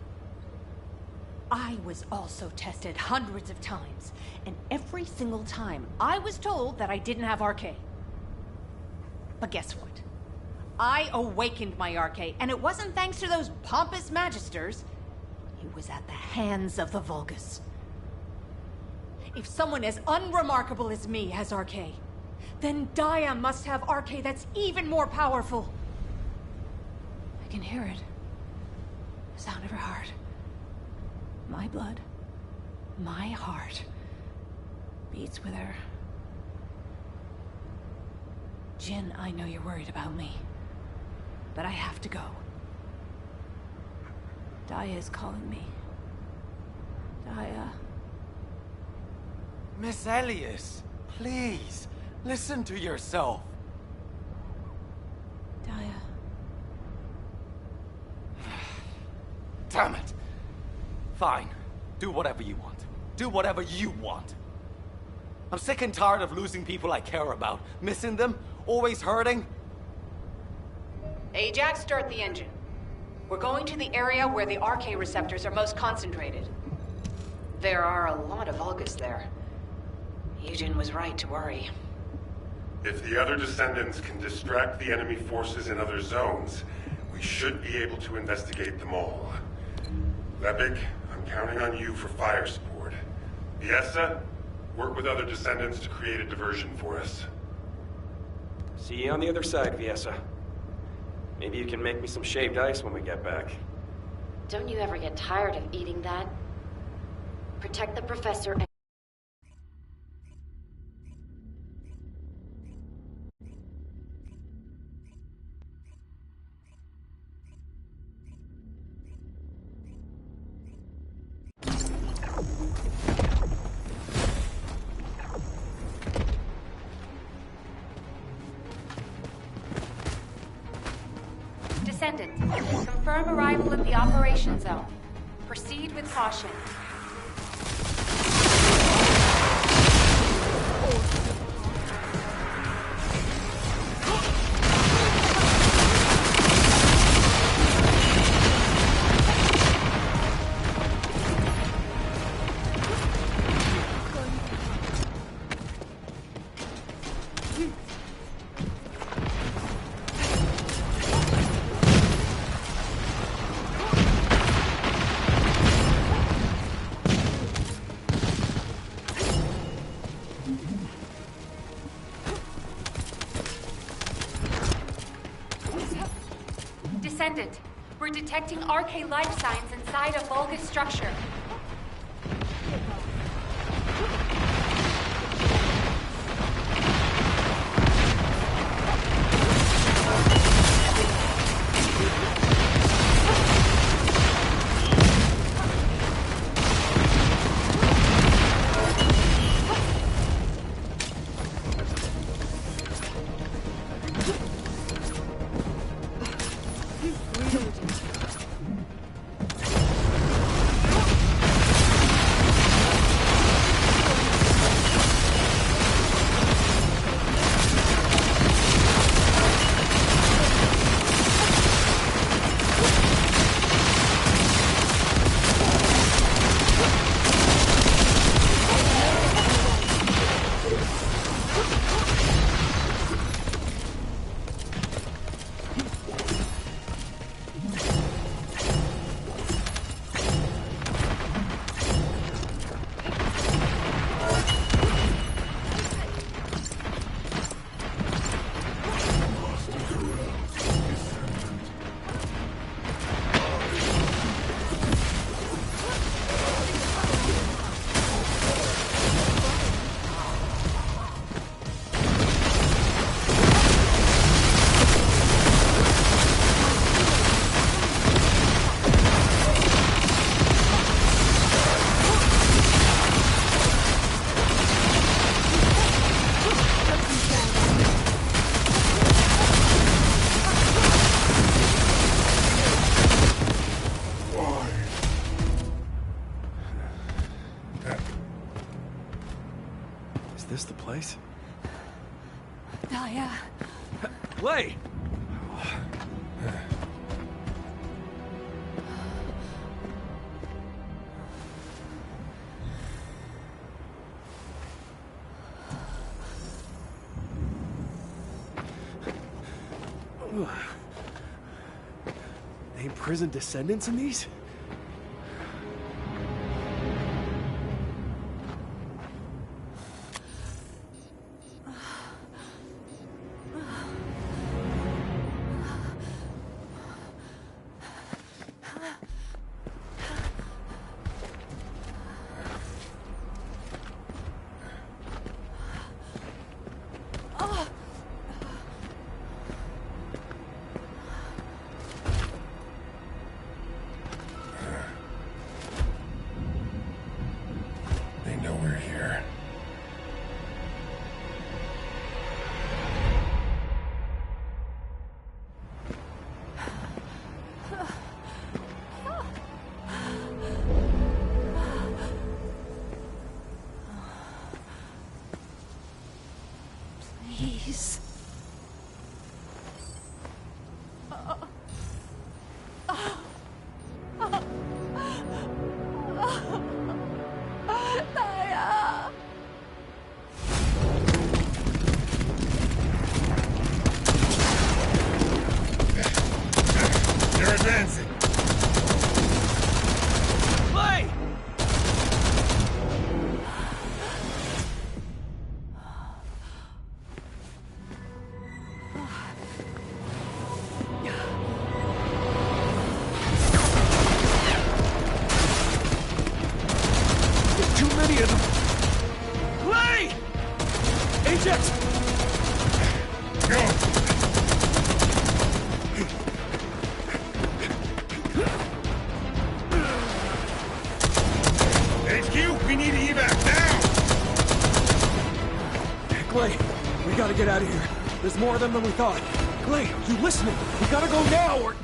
I was also tested hundreds of times, and every single time I was told that I didn't have RK. But guess what? I awakened my RK, and it wasn't thanks to those pompous magisters. It was at the hands of the Vulgus. If someone as unremarkable as me has RK, then Daya must have RK that's even more powerful. I can hear it. The sound of her heart. My blood, my heart, beats with her. Jin, I know you're worried about me, but I have to go. Daya is calling me. Daya. Miss Elias, please, listen to yourself. Daya. Damn it. Fine. Do whatever you want. Do whatever you want. I'm sick and tired of losing people I care about. Missing them, always hurting. Ajax, start the engine. We're going to the area where the RK receptors are most concentrated. There are a lot of Vulgus there. Eugen was right to worry. If the other Descendants can distract the enemy forces in other zones, we should be able to investigate them all. Lepik, I'm counting on you for fire support. Viessa, work with other Descendants to create a diversion for us. See you on the other side, Viessa. Maybe you can make me some shaved ice when we get back. Don't you ever get tired of eating that? Protect the professor and... Descendant, confirm arrival at the operation zone. Proceed with caution. Descendant, we're detecting RK life signs inside a Vulgus structure. Is this the place? Daya. Lay! They imprison Descendants in these? advancing. Clay! There's too many of them. Clay! Ajax! Go! HQ, we need evac now! Clay, we gotta get out of here. There's more of them than we thought. Clay, you listening? We gotta go now or...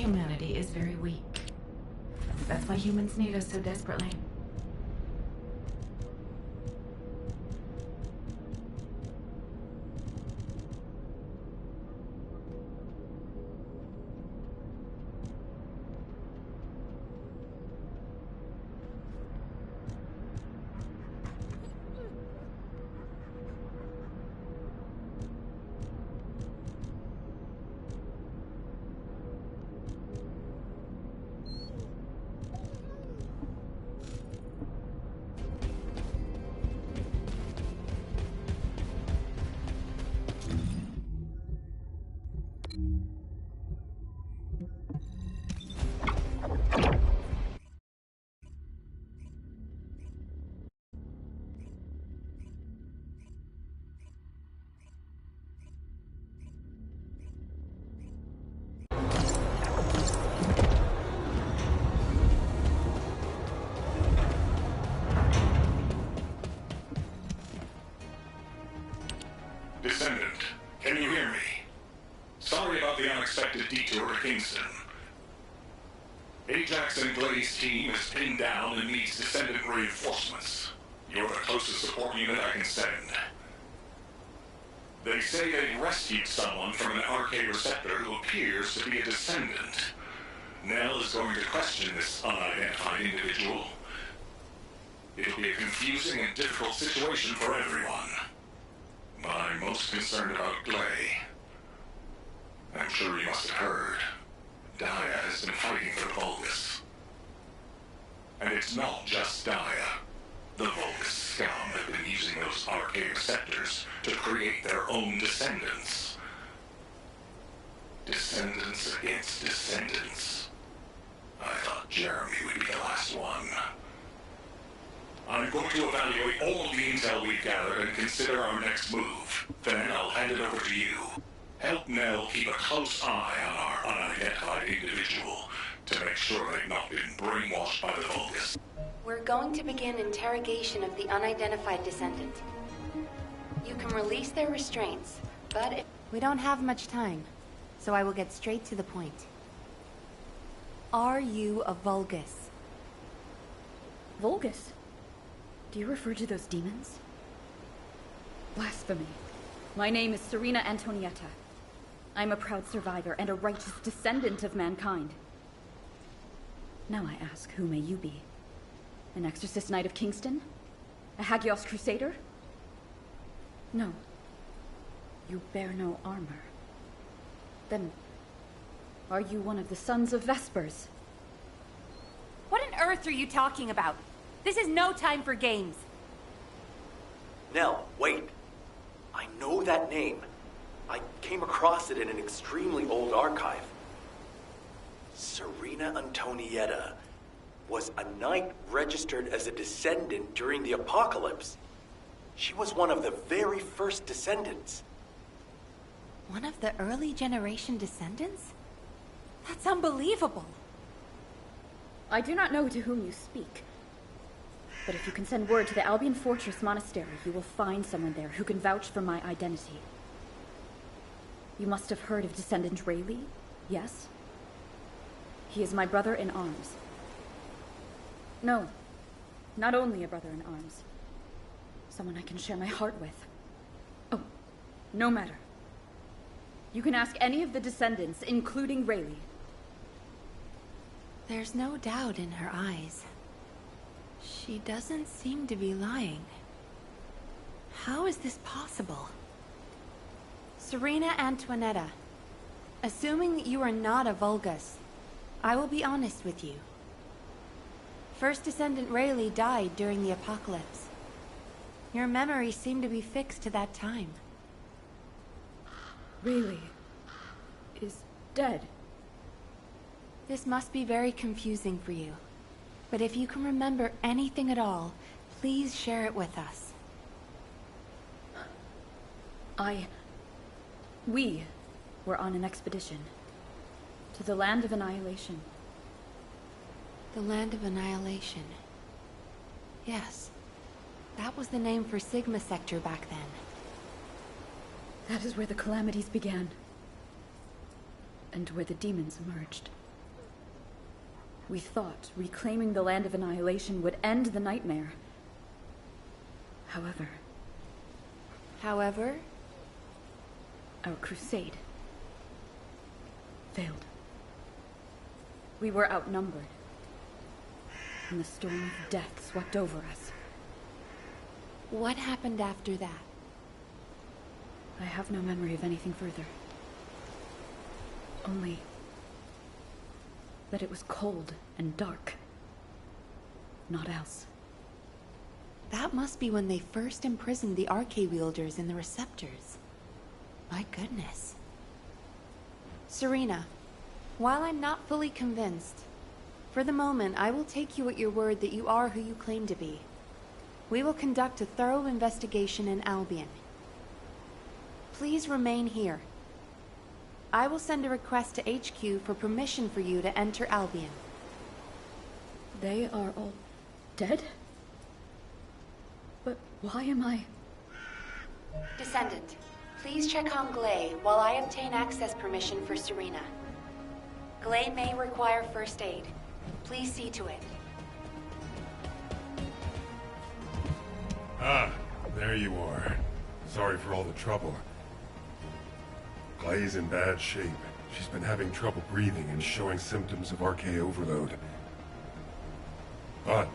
humanity is very weak. That's why humans need us so desperately. Descendant, can you hear me? Sorry about the unexpected detour to Kingston. Ajax and Glai's team is pinned down and needs Descendant reinforcements. You're the closest support unit I can send. They say they rescued someone from an RK receptor who appears to be a Descendant. Nell is going to question this unidentified individual. It'll be a confusing and difficult situation for everyone. But I'm most concerned about Glai. I'm sure you must have heard. Daya has been fighting for the Vulgus. And it's not just Daya. The Vulgus scum have been using those RK receptors to create their own descendants. Descendants against descendants. I thought Jeremy would be the last one. I'm going to evaluate all of the intel we've gathered and consider our next move. Then I'll hand it over to you. Help Nell keep a close eye on our unidentified individual to make sure they've not been brainwashed by the Vulgus. We're going to begin interrogation of the unidentified descendant. You can release their restraints, but we don't have much time, so I will get straight to the point. Are you a Vulgus? Vulgus? Do you refer to those demons? Blasphemy. My name is Serena Antonietta. I'm a proud survivor and a righteous descendant of mankind. Now I ask, who may you be? An exorcist knight of Kingston? A Hagios crusader? No. You bear no armor. Then, are you one of the sons of Vespers? What on earth are you talking about? This is no time for games. Nell, wait. I know that name. I came across it in an extremely old archive. Serena Antonietta was a knight registered as a descendant during the apocalypse. She was one of the very first descendants. One of the early generation descendants? That's unbelievable. I do not know to whom you speak. But if you can send word to the Albion Fortress Monastery, you will find someone there who can vouch for my identity. You must have heard of Descendant Rayleigh, yes? He is my brother in arms. No, not only a brother in arms. Someone I can share my heart with. Oh, no matter. You can ask any of the descendants, including Rayleigh. There's no doubt in her eyes. She doesn't seem to be lying. How is this possible? Serena Antoinetta, assuming that you are not a Vulgus, I will be honest with you. First Descendant Rayleigh died during the apocalypse. Your memories seem to be fixed to that time. Rayleigh is dead. This must be very confusing for you. But if you can remember anything at all, please share it with us. We were on an expedition to the Land of Annihilation. The Land of Annihilation. Yes. That was the name for Sigma Sector back then. That is where the calamities began. And where the demons emerged. We thought reclaiming the Land of Annihilation would end the nightmare. However... However? Our crusade failed. We were outnumbered, and the storm of death swept over us. What happened after that? I have no memory of anything further. Only that it was cold and dark. Not else. That must be when they first imprisoned the Arche wielders in the receptors. My goodness. Serena, while I'm not fully convinced, for the moment I will take you at your word that you are who you claim to be. We will conduct a thorough investigation in Albion. Please remain here. I will send a request to HQ for permission for you to enter Albion. They are all dead? But why am I... Descendant, please check on Glay while I obtain access permission for Serena. Glay may require first aid. Please see to it. Ah, there you are. Sorry for all the trouble. Glay's in bad shape. She's been having trouble breathing and showing symptoms of Arche overload. But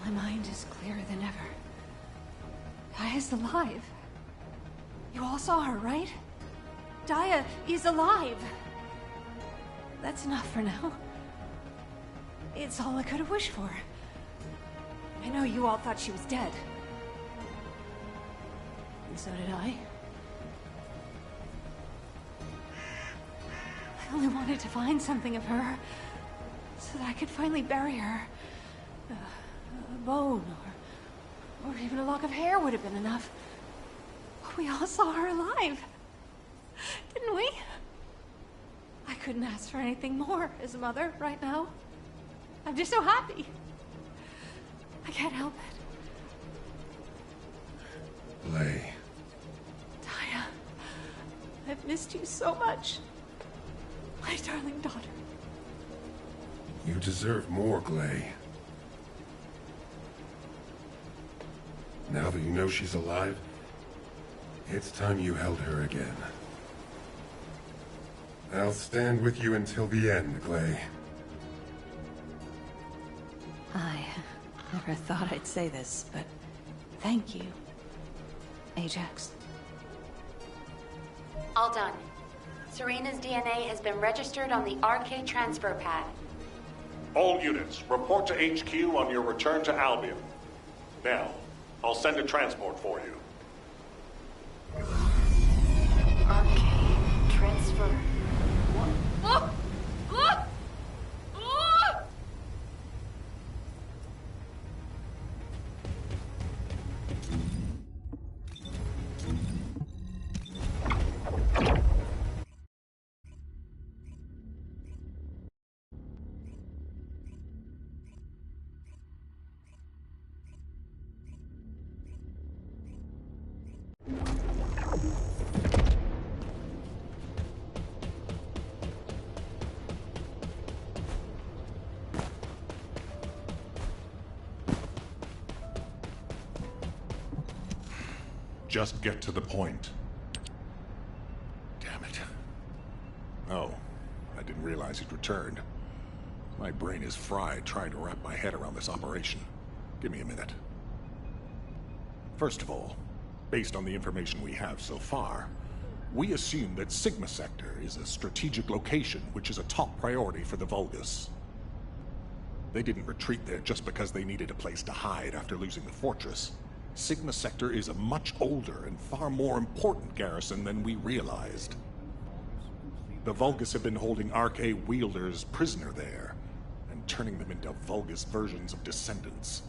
My mind is clearer than ever. Daya's alive. You all saw her, right? Daya is alive. That's enough for now. It's all I could have wished for. I know you all thought she was dead. And so did I. I only wanted to find something of her, so that I could finally bury her. A bone, or even a lock of hair would have been enough. We all saw her alive, didn't we? I couldn't ask for anything more as a mother right now. I'm just so happy. I can't help it. Glay. Daya, I've missed you so much. My darling daughter. You deserve more, Glay. Now that you know she's alive, it's time you held her again. I'll stand with you until the end, Glay. I never thought I'd say this, but thank you, Ajax. All done. Serena's DNA has been registered on the Arche transfer pad. All units, report to HQ on your return to Albion. Now, I'll send a transport for you. Arche transfer. Just get to the point. Damn it. Oh, I didn't realize he'd returned. My brain is fried trying to wrap my head around this operation. Give me a minute. First of all, based on the information we have so far, we assume that Sigma Sector is a strategic location which is a top priority for the Vulgus. They didn't retreat there just because they needed a place to hide after losing the fortress. Sigma Sector is a much older and far more important garrison than we realized. The Vulgus have been holding Arche wielders prisoner there, and turning them into Vulgus versions of Descendants.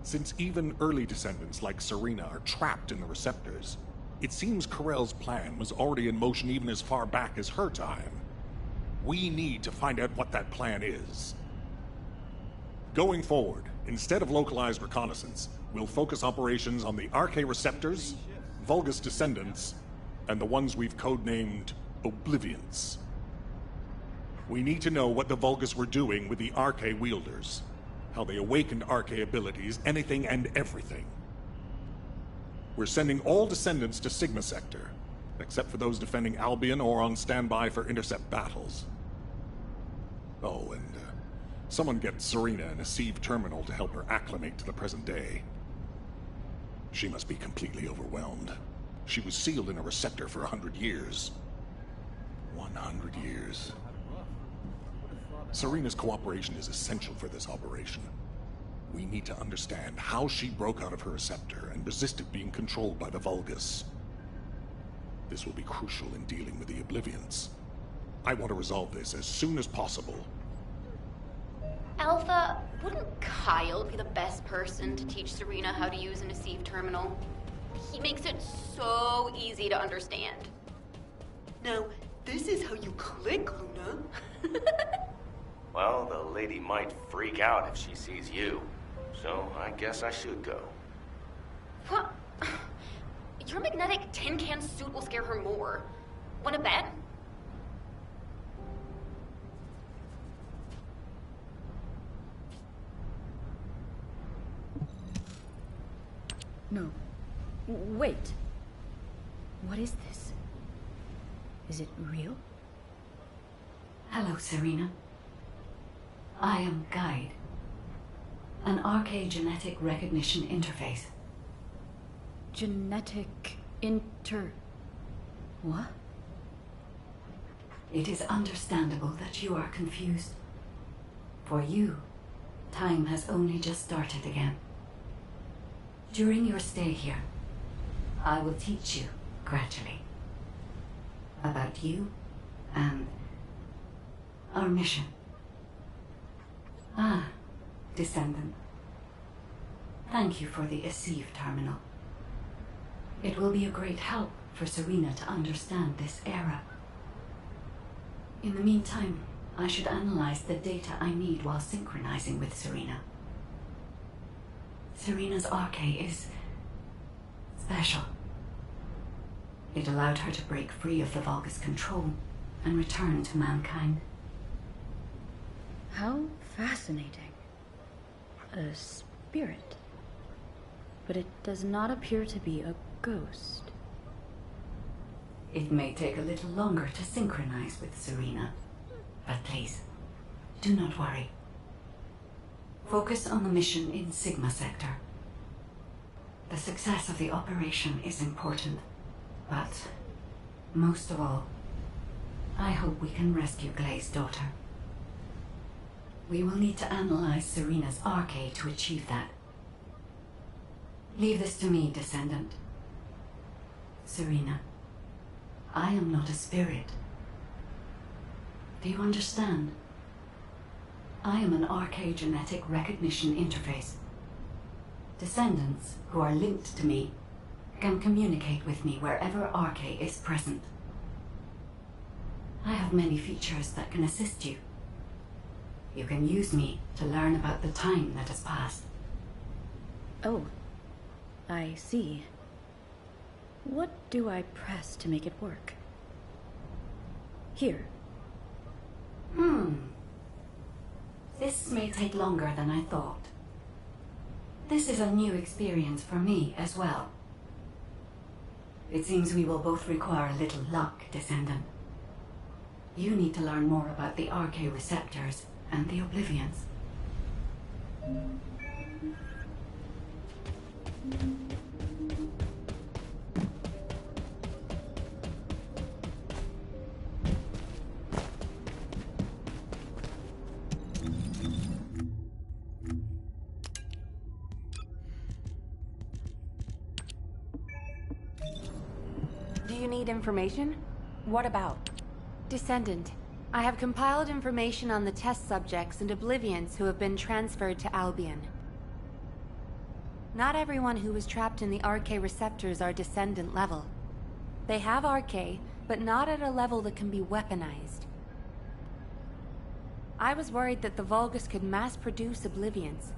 Since even early Descendants like Serena are trapped in the receptors, it seems Corell's plan was already in motion even as far back as her time. We need to find out what that plan is. Going forward, instead of localized reconnaissance, we'll focus operations on the Arche receptors, Vulgus Descendants, and the ones we've codenamed Oblivions. We need to know what the Vulgus were doing with the Arche wielders. How they awakened Arche abilities, anything and everything. We're sending all Descendants to Sigma Sector, except for those defending Albion or on standby for intercept battles. Oh, and someone get Serena in a sieve terminal to help her acclimate to the present day. She must be completely overwhelmed. She was sealed in a receptor for 100 years. 100 years. Serena's cooperation is essential for this operation. We need to understand how she broke out of her receptor and resisted being controlled by the Vulgus. This will be crucial in dealing with the Oblivions. I want to resolve this as soon as possible. Alpha, wouldn't Kyle be the best person to teach Serena how to use an Asive terminal? He makes it so easy to understand. Now, this is how you click, Luna. Well, the lady might freak out if she sees you. So, I guess I should go. What? Your magnetic tin can suit will scare her more. Wanna bet? No. Wait. What is this? Is it real? Hello, Serena. I am Guide, an Arche genetic recognition interface. Genetic what? It is understandable that you are confused. For you, time has only just started again. During your stay here, I will teach you, gradually, about you and our mission. Ah, Descendant. Thank you for the Asive terminal. It will be a great help for Serena to understand this era. In the meantime, I should analyze the data I need while synchronizing with Serena. Serena's Arche is special. It allowed her to break free of the Vulgus control and return to mankind. How fascinating. A spirit. But it does not appear to be a ghost. It may take a little longer to synchronize with Serena, but please, do not worry. Focus on the mission in Sigma Sector. The success of the operation is important, but most of all, I hope we can rescue Glay's daughter. We will need to analyze Serena's Arche to achieve that. Leave this to me, Descendant. Serena, I am not a spirit. Do you understand? I am an Arche genetic recognition interface. Descendants who are linked to me can communicate with me wherever Arche is present. I have many features that can assist you. You can use me to learn about the time that has passed. Oh, I see. What do I press to make it work? Here. This may take longer than I thought. This is a new experience for me as well. It seems we will both require a little luck, Descendant. You need to learn more about the Arche receptors and the Oblivions. Do you need information? What about? Descendant, I have compiled information on the test subjects and Oblivions who have been transferred to Albion. Not everyone who was trapped in the Arche receptors are Descendant level. They have Arche, but not at a level that can be weaponized. I was worried that the Vulgus could mass-produce Oblivions,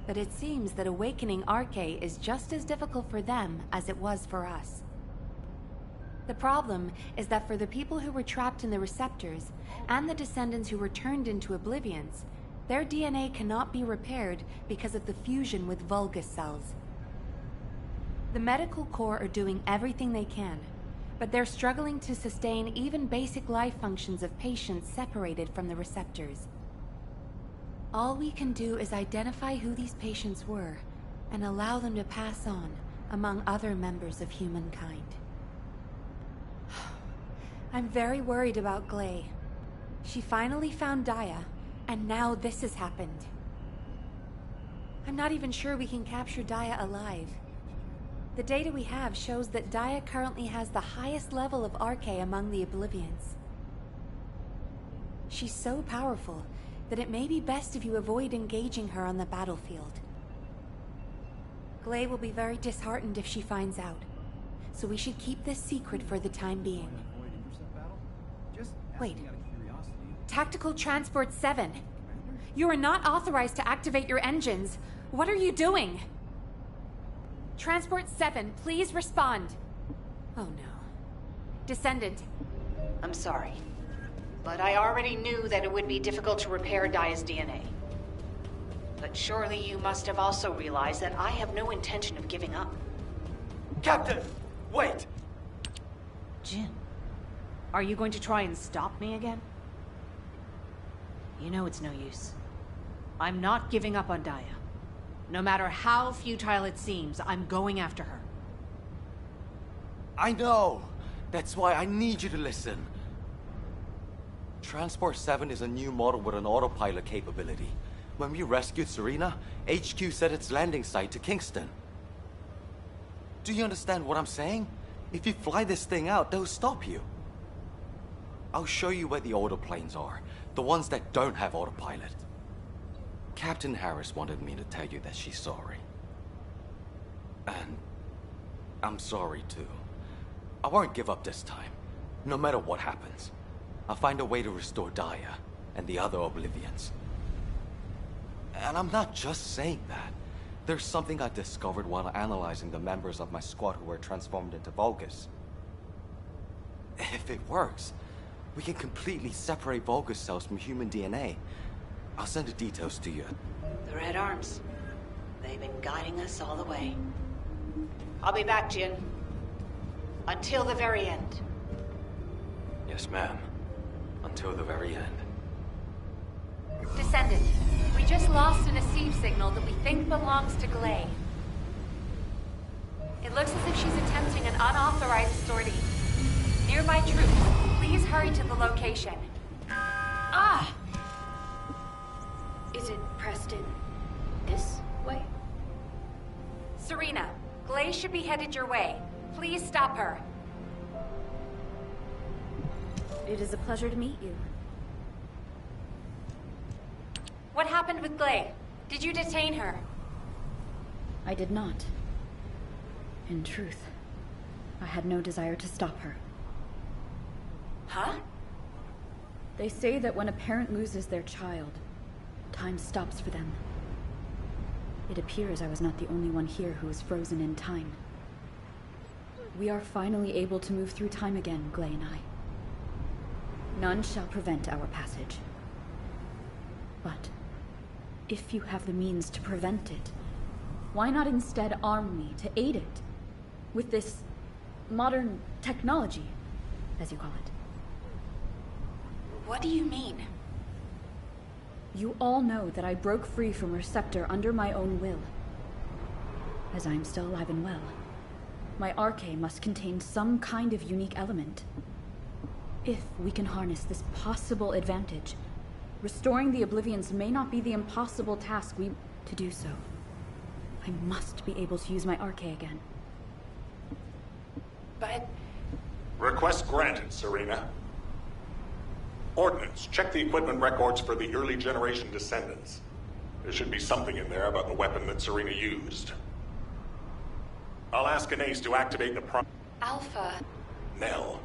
but it seems that awakening Arche is just as difficult for them as it was for us. The problem is that for the people who were trapped in the receptors, and the Descendants who were turned into Oblivions, their DNA cannot be repaired because of the fusion with Vulgus cells. The medical corps are doing everything they can, but they're struggling to sustain even basic life functions of patients separated from the receptors. All we can do is identify who these patients were, and allow them to pass on among other members of humankind. I'm very worried about Glay. She finally found Daya, and now this has happened. I'm not even sure we can capture Daya alive. The data we have shows that Daya currently has the highest level of Arche among the Oblivions. She's so powerful that it may be best if you avoid engaging her on the battlefield. Glay will be very disheartened if she finds out, so we should keep this secret for the time being. Wait. Tactical Transport 7. You are not authorized to activate your engines. What are you doing? Transport 7, please respond. Oh no. Descendant. I'm sorry, but I already knew that it would be difficult to repair Daya's DNA. But surely you must have also realized that I have no intention of giving up. Captain! Wait! Jin, are you going to try and stop me again? You know it's no use. I'm not giving up on Daya. No matter how futile it seems, I'm going after her. I know! That's why I need you to listen. Transport 7 is a new model with an autopilot capability. When we rescued Serena, HQ set its landing site to Kingston. Do you understand what I'm saying? If you fly this thing out, they'll stop you. I'll show you where the autoplanes are. The ones that don't have autopilot. Captain Harris wanted me to tell you that she's sorry. And I'm sorry too. I won't give up this time, no matter what happens. I'll find a way to restore Daya and the other Oblivions. And I'm not just saying that. There's something I discovered while analyzing the members of my squad who were transformed into Vulgus. If it works, we can completely separate Vulgus cells from human DNA. I'll send the details to you. The Red Arms. They've been guiding us all the way. I'll be back, Jin. Until the very end. Yes, ma'am. Until the very end. Descendant, we just lost an Aceve signal that we think belongs to Glay. It looks as if she's attempting an unauthorized sortie. Nearby troops, please hurry to the location. Ah! Is it Preston this way? Serena, Glay should be headed your way. Please stop her. It is a pleasure to meet you. What happened with Glay? Did you detain her? I did not. In truth, I had no desire to stop her. Huh? They say that when a parent loses their child, time stops for them. It appears I was not the only one here who was frozen in time. We are finally able to move through time again, Glay and I. None shall prevent our passage. But if you have the means to prevent it, why not instead arm me to aid it with this modern technology, as you call it? What do you mean? You all know that I broke free from Receptor under my own will. As I am still alive and well, my Arche must contain some kind of unique element. If we can harness this possible advantage, restoring the Oblivions may not be the impossible task to do so. I must be able to use my Arche again. But... Request granted, Serena. Ordnance, check the equipment records for the early generation Descendants. There should be something in there about the weapon that Serena used. I'll ask Anais to activate the Alpha... Nell.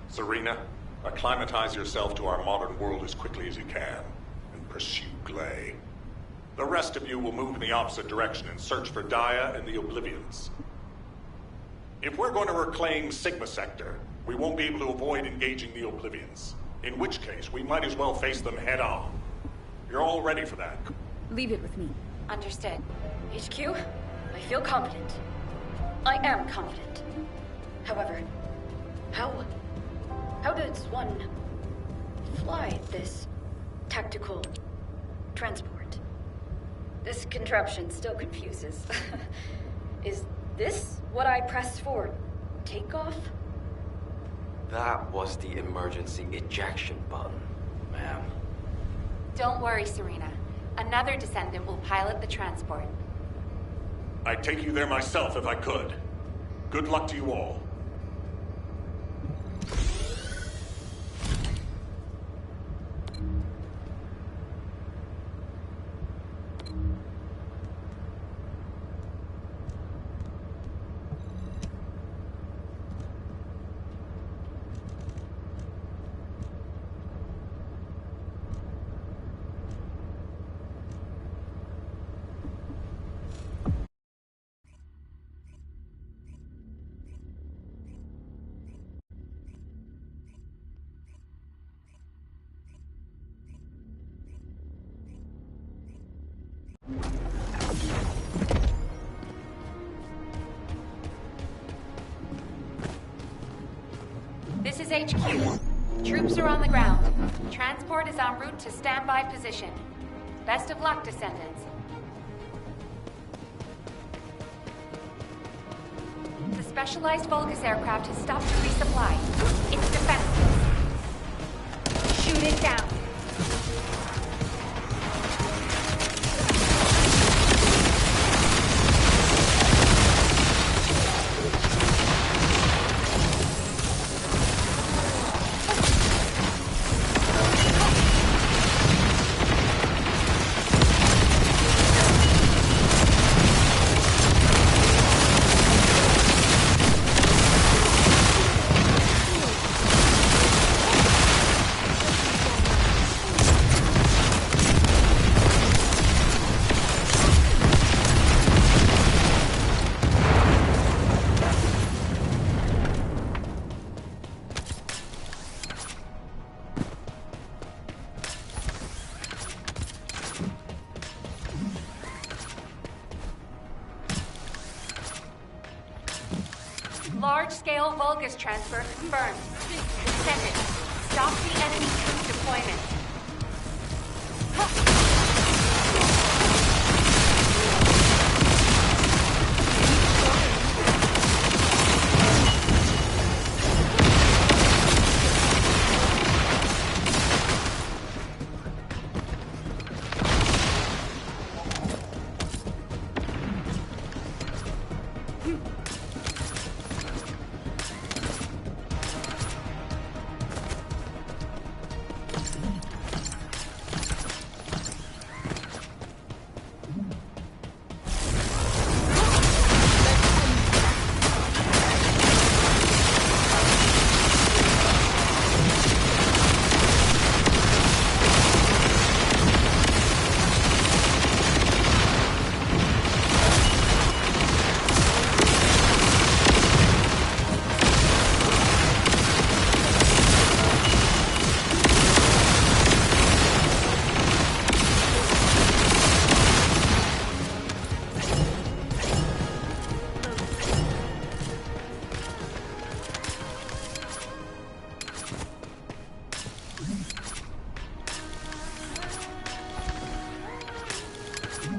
Serena, acclimatize yourself to our modern world as quickly as you can, and pursue Glay. The rest of you will move in the opposite direction and search for Daya and the Oblivions. If we're going to reclaim Sigma Sector, we won't be able to avoid engaging the Oblivions. In which case, we might as well face them head on. You're all ready for that? Leave it with me. Understood. HQ, I feel confident. I am confident. However, how does one fly this tactical transport? This contraption still confuses. Is this what I pressed for takeoff? That was the emergency ejection button, ma'am. Don't worry, Serena. Another Descendant will pilot the transport. I'd take you there myself if I could. Good luck to you all. This is HQ. Troops are on the ground. Transport is en route to standby position. Best of luck, Descendants. The specialized Vulgus aircraft has stopped to resupply. It's defenseless. Shoot it down. Large-scale Vulgus transfer confirmed. Descendant, stop the enemy troop deployment.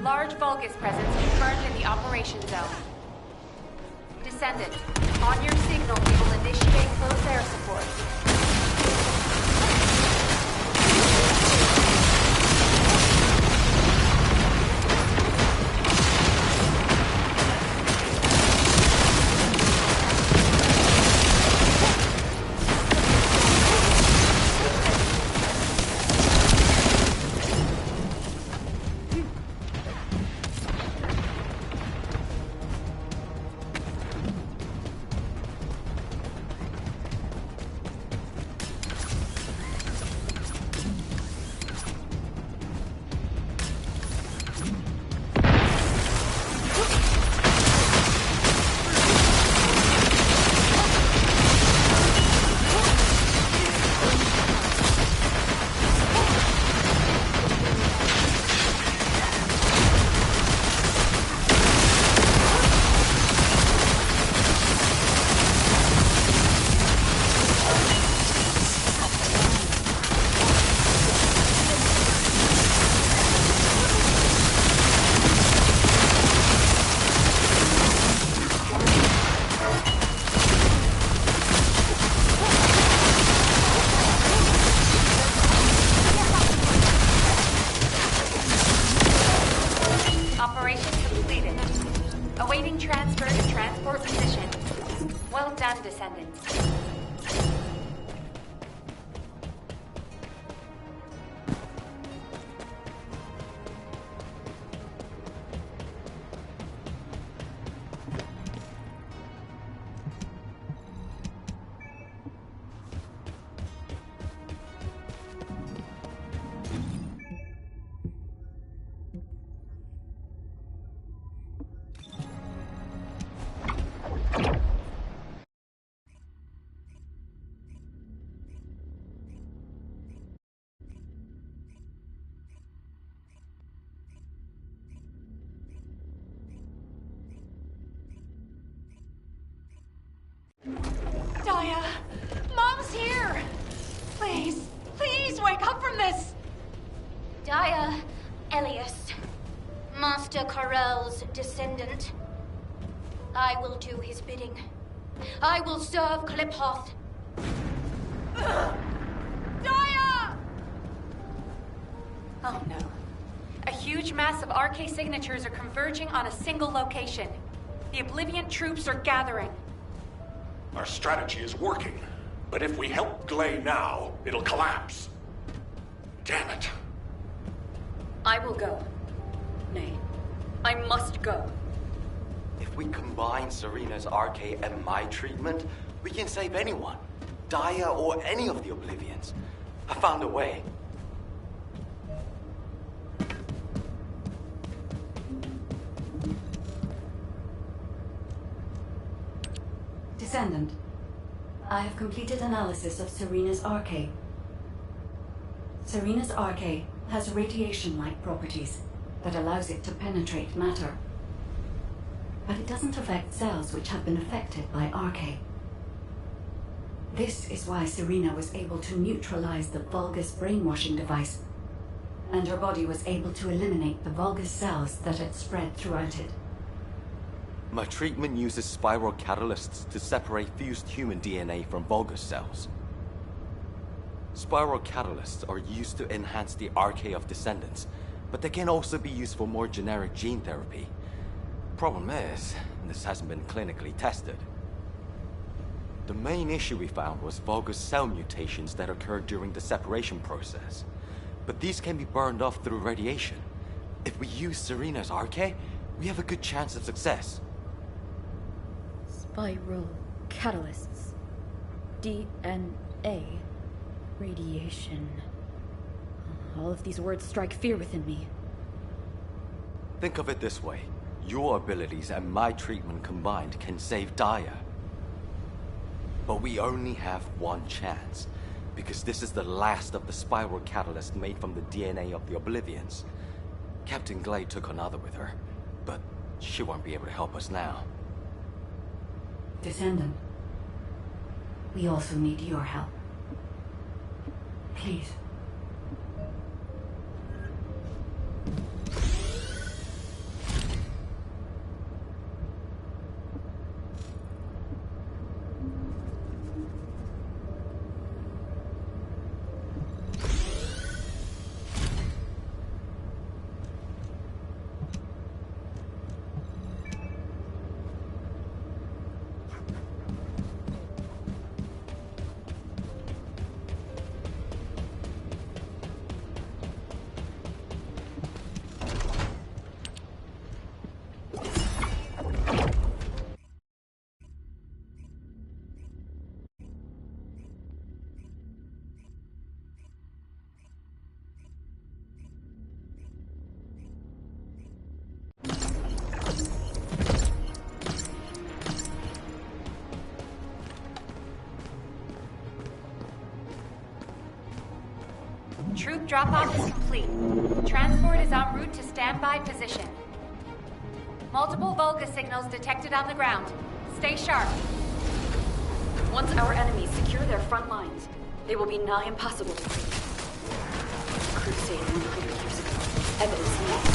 Large Vulgus presence confirmed in the operation zone. Descendant, on your signal, we will initiate close air support. For position. Well done, Descendants. Daya! Mom's here! Please, please wake up from this! Daya, Elias, Master Corell's descendant. I will do his bidding. I will serve Kliphoth. Daya! Oh no. A huge mass of RK signatures are converging on a single location. The Oblivion troops are gathering. Our strategy is working, but if we help Glay now, it'll collapse. Damn it. I will go. Nay, I must go. If we combine Serena's RK and my treatment, we can save anyone. Daya or any of the Oblivions. I found a way. Descendant, I have completed analysis of Serena's RK. Serena's RK has radiation-like properties that allows it to penetrate matter. But it doesn't affect cells which have been affected by RK. This is why Serena was able to neutralize the Vulgus brainwashing device, and her body was able to eliminate the Vulgus cells that had spread throughout it. My treatment uses spiral catalysts to separate fused human DNA from Vulgus cells. Spiral catalysts are used to enhance the RK of Descendants, but they can also be used for more generic gene therapy. Problem is, this hasn't been clinically tested. The main issue we found was Vulgus cell mutations that occurred during the separation process. But these can be burned off through radiation. If we use Serena's RK, we have a good chance of success. Spiral catalysts. DNA. Radiation. All of these words strike fear within me. Think of it this way. Your abilities and my treatment combined can save Daya. But we only have one chance, because this is the last of the spiral catalyst made from the DNA of the Oblivions. Captain Glay took another with her, but she won't be able to help us now. Descendant, we also need your help. Please. Troop drop-off is complete. Transport is en route to standby position. Multiple Vulgus signals detected on the ground. Stay sharp. Once our enemies secure their front lines, they will be nigh impossible to break. Crusade 100 years ago. Evidence needed.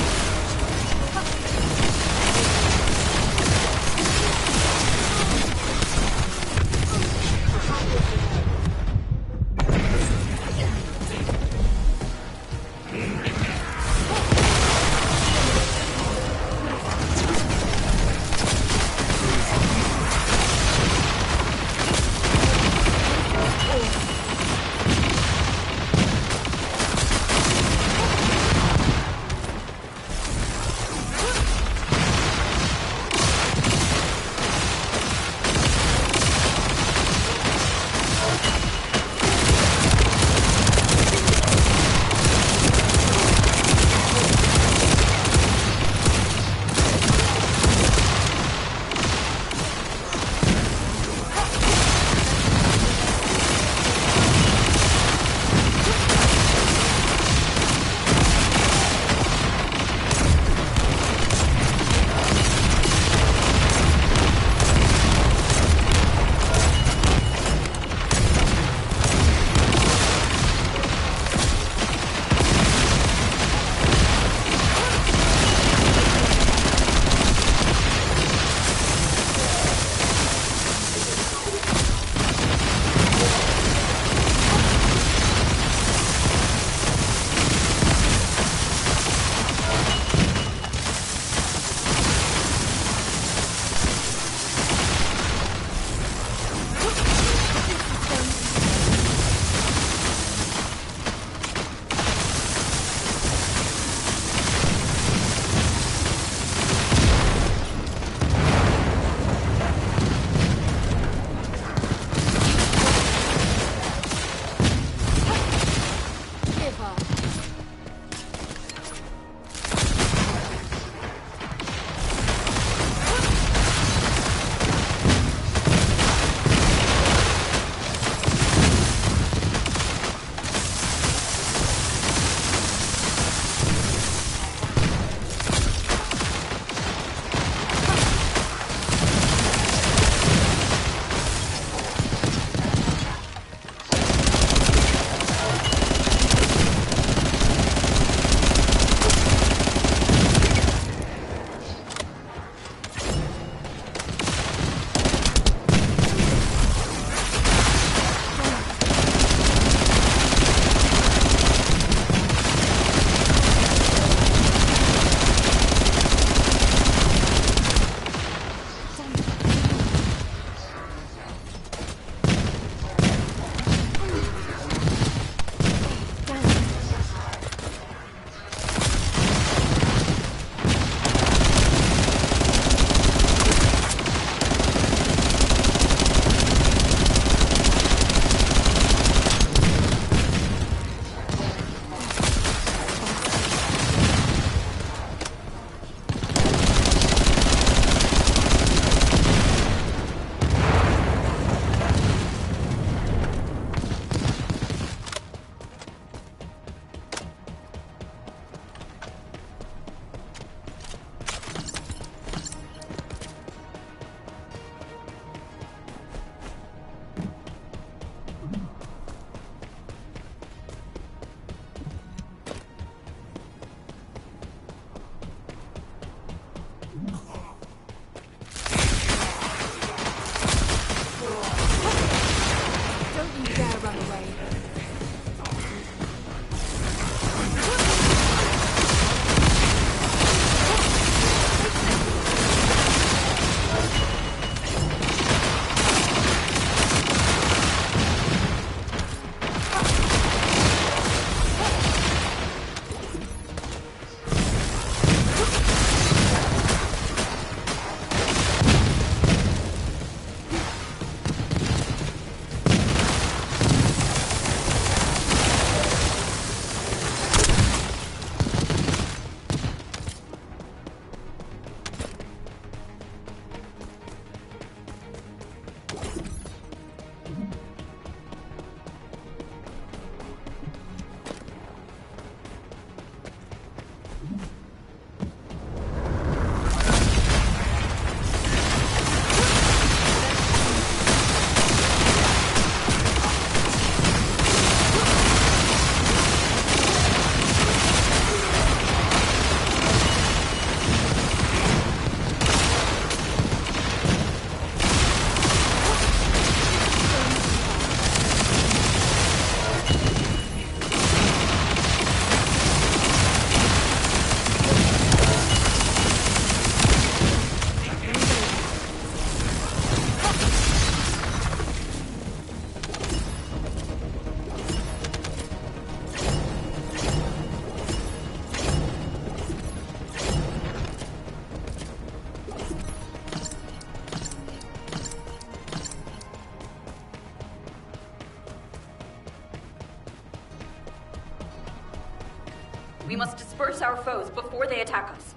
We must disperse our foes before they attack us.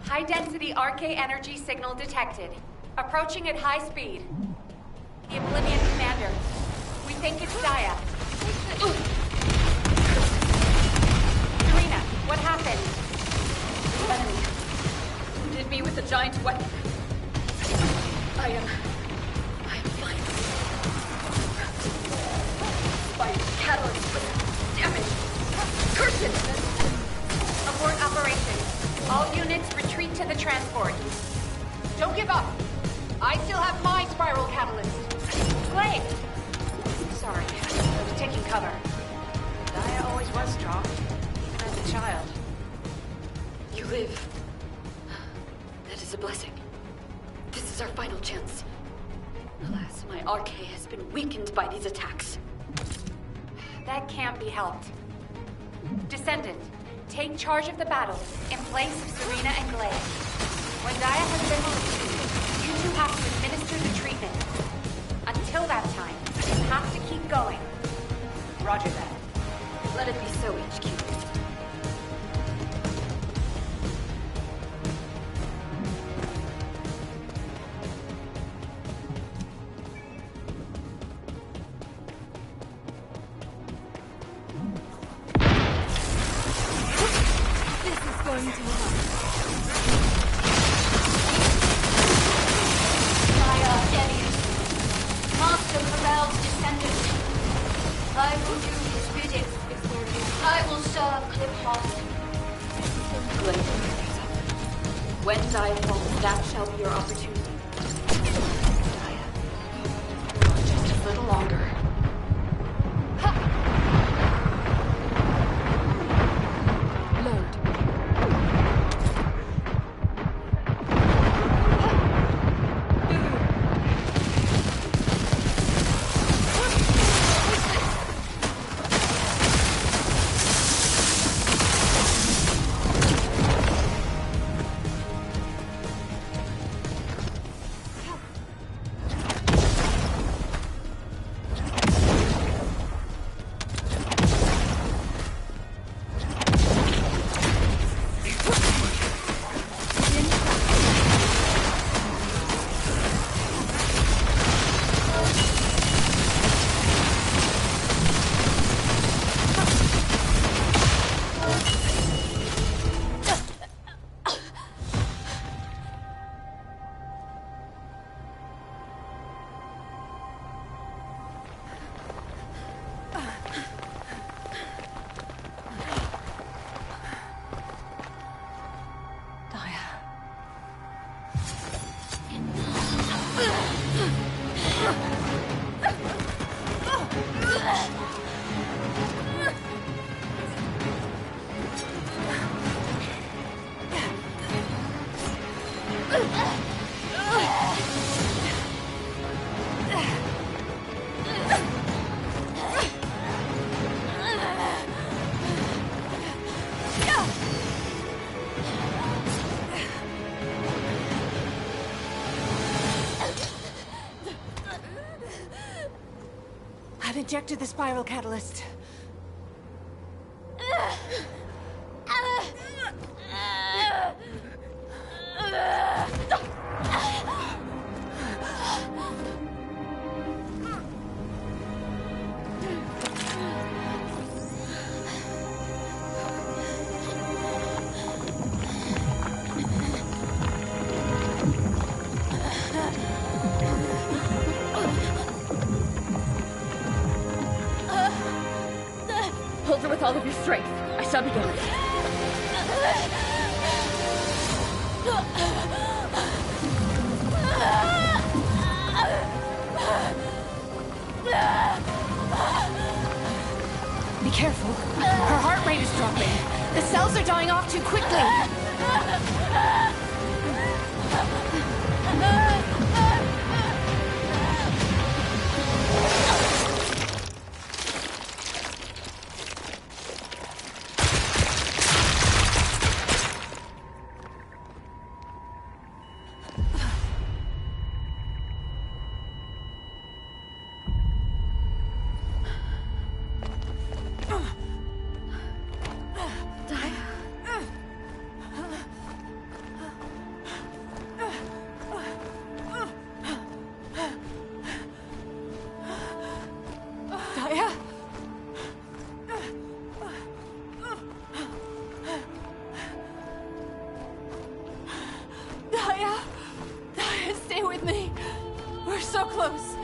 High-density RK energy signal detected. Approaching at high speed. The Oblivion Commander. We think it's Daya. Serena, what happened? The enemy wounded me with a giant weapon. I am fine. Spider catalyst was damaged. Curse it! Abort operation. All units retreat to the transport. Don't give up. I still have my spiral catalyst. Clay! Sorry, I was taking cover. Daya always was strong, even as a child. You live. That is a blessing. This is our final chance. Alas, my RK has been weakened by these attacks. That can't be helped. Descendant, take charge of the battle in place of Serena and Glade. When Daya has been defeated, you two have to administer the treatment. Until that time, you have to keep going. Roger that. Let it be so, HQ. Master Corell's descendant. I will do his bidding. I will serve Cliphoth. Glade, when Daya falls, that shall be your opportunity. Daya, just a little longer. I've injected the spiral catalyst. Hold her with all of your strength. I shall begin. Be careful. Her heart rate is dropping. The cells are dying off too quickly. Daya? so close.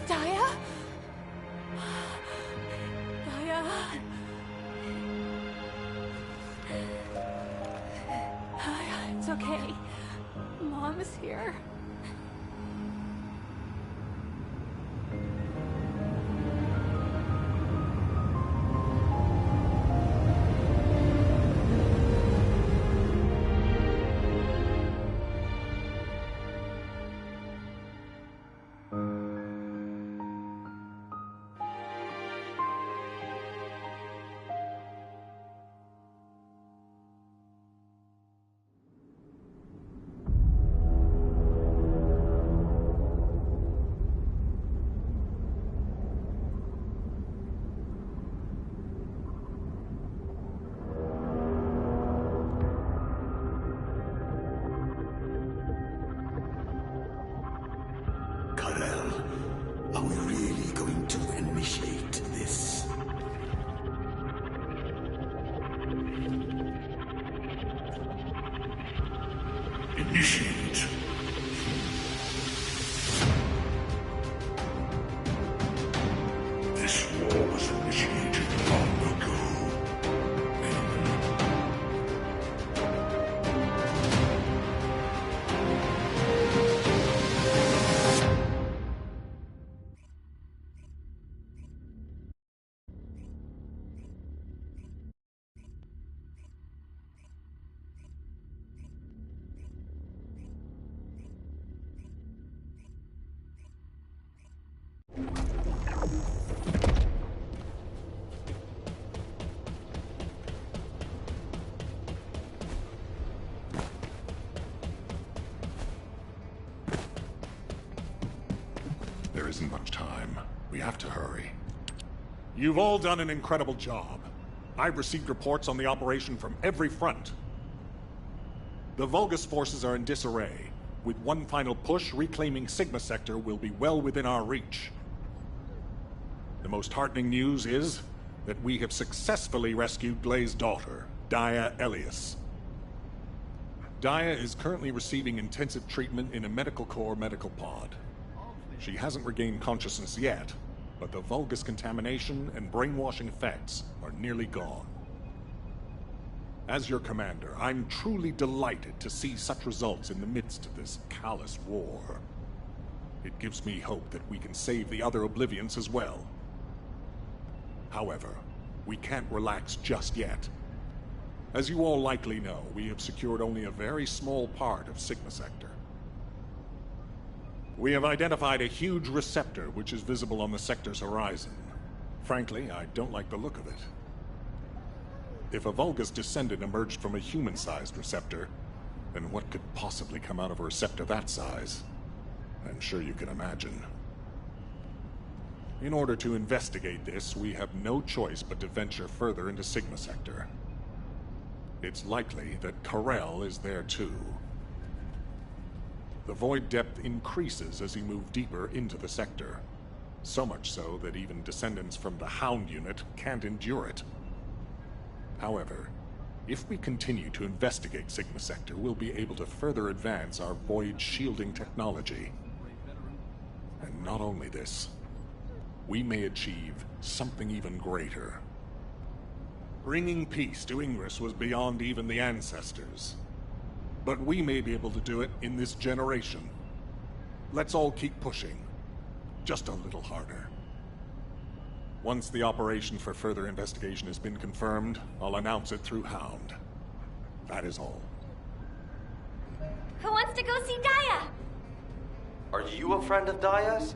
Daya? Daya? Daya, it's okay. Mom is here. Are we really going to initiate this? Initiate. This war was initiated long ago. There isn't much time. We have to hurry. You've all done an incredible job. I've received reports on the operation from every front. The Vulgus forces are in disarray. With one final push, reclaiming Sigma Sector will be well within our reach. The most heartening news is that we have successfully rescued Glay's daughter, Daya Elias. Daya is currently receiving intensive treatment in a Medical Corps medical pod. She hasn't regained consciousness yet, but the Vulgus contamination and brainwashing effects are nearly gone. As your commander, I'm truly delighted to see such results in the midst of this callous war. It gives me hope that we can save the other Oblivions as well. However, we can't relax just yet. As you all likely know, we have secured only a very small part of Sigma Sector. We have identified a huge receptor which is visible on the sector's horizon. Frankly, I don't like the look of it. If a Vulgus Descendant emerged from a human-sized receptor, then what could possibly come out of a receptor that size? I'm sure you can imagine. In order to investigate this, we have no choice but to venture further into Sigma Sector. It's likely that Karel is there too. The void depth increases as you move deeper into the sector. So much so that even descendants from the Hound unit can't endure it. However, if we continue to investigate Sigma Sector, we'll be able to further advance our void shielding technology. And not only this, we may achieve something even greater. Bringing peace to Ingress was beyond even the ancestors. But we may be able to do it in this generation. Let's all keep pushing. Just a little harder. Once the operation for further investigation has been confirmed, I'll announce it through Hound. That is all. Who wants to go see Daya? Are you a friend of Daya's?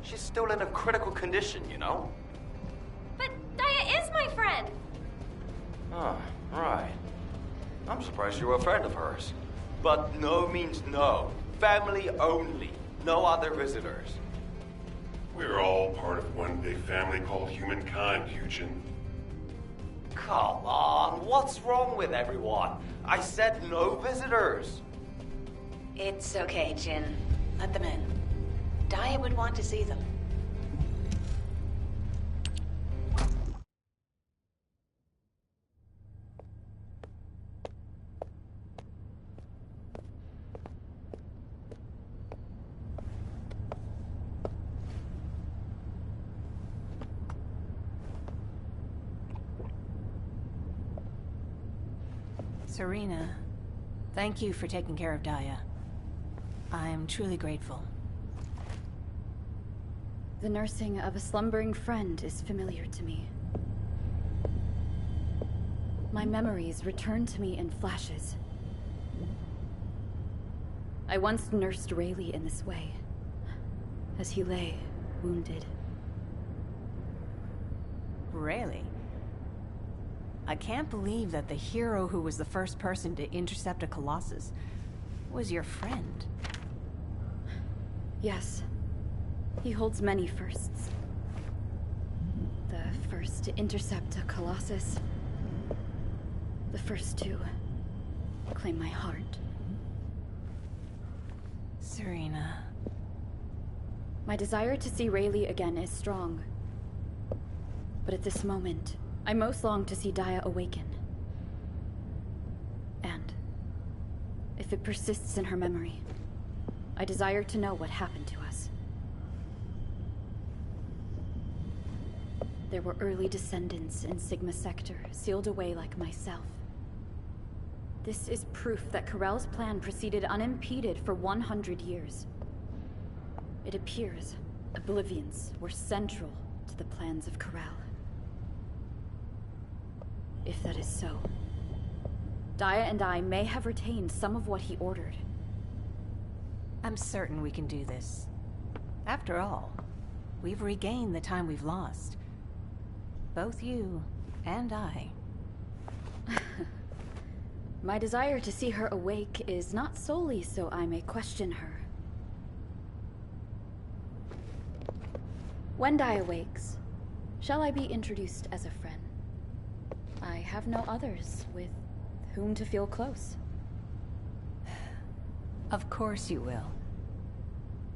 She's still in a critical condition, you know? But Daya is my friend. Oh, right. I'm surprised you're a friend of hers. But no means no. Family only. No other visitors. We're all part of one big family called humankind, Eugen. Come on, what's wrong with everyone? I said no visitors. It's okay, Jin. Let them in. Daya would want to see them. Serena, thank you for taking care of Daya. I'm truly grateful. The nursing of a slumbering friend is familiar to me. My memories return to me in flashes. I once nursed Rayleigh in this way, as he lay, wounded. Rayleigh? I can't believe that the hero who was the first person to intercept a Colossus was your friend. Yes. He holds many firsts. The first to intercept a Colossus. The first to claim my heart. Serena. My desire to see Rayleigh again is strong. But at this moment, I most long to see Daya awaken. And if it persists in her memory, I desire to know what happened to us. There were early descendants in Sigma Sector, sealed away like myself. This is proof that Corell's plan proceeded unimpeded for 100 years. It appears Oblivions were central to the plans of Corell. If that is so, Daya and I may have retained some of what he ordered. I'm certain we can do this. After all, we've regained the time we've lost. Both you and I. My desire to see her awake is not solely so I may question her. When Daya wakes, shall I be introduced as a friend? I have no others with whom to feel close. Of course you will.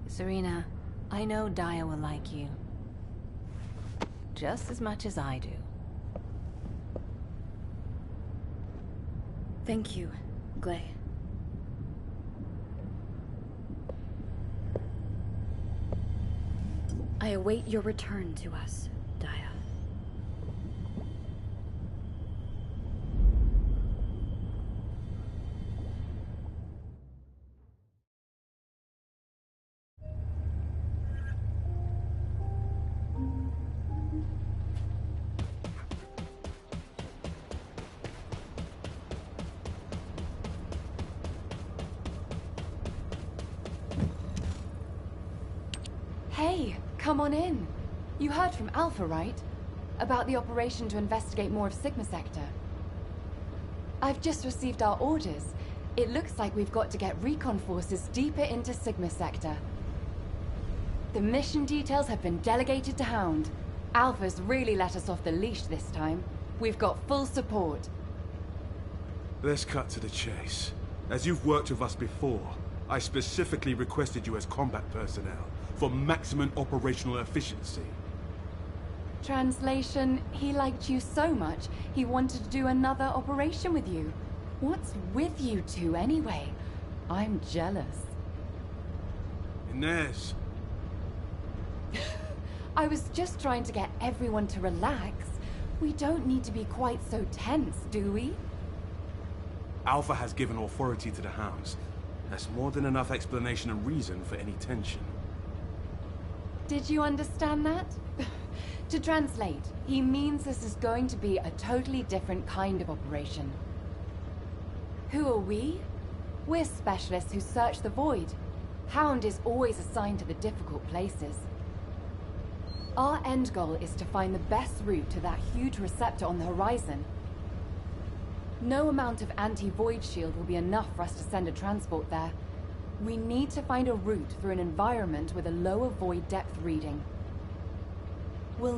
Serena, I know Daya will like you. Just as much as I do. Thank you, Glay. I await your return to us, Daya. Hey, come on in. You heard from Alpha, right? About the operation to investigate more of Sigma Sector. I've just received our orders. It looks like we've got to get recon forces deeper into Sigma Sector. The mission details have been delegated to Hound. Alpha's really let us off the leash this time. We've got full support. Let's cut to the chase. As you've worked with us before, I specifically requested you as combat personnel for maximum operational efficiency. Translation, he liked you so much, he wanted to do another operation with you. What's with you two anyway? I'm jealous. Inez. I was just trying to get everyone to relax. We don't need to be quite so tense, do we? Alpha has given authority to the Hounds. That's more than enough explanation and reason for any tension. Did you understand that? To translate, he means this is going to be a totally different kind of operation. Who are we? We're specialists who search the void. Hound is always assigned to the difficult places. Our end goal is to find the best route to that huge receptor on the horizon. No amount of anti-void shield will be enough for us to send a transport there. We need to find a route through an environment with a lower void depth reading. We'll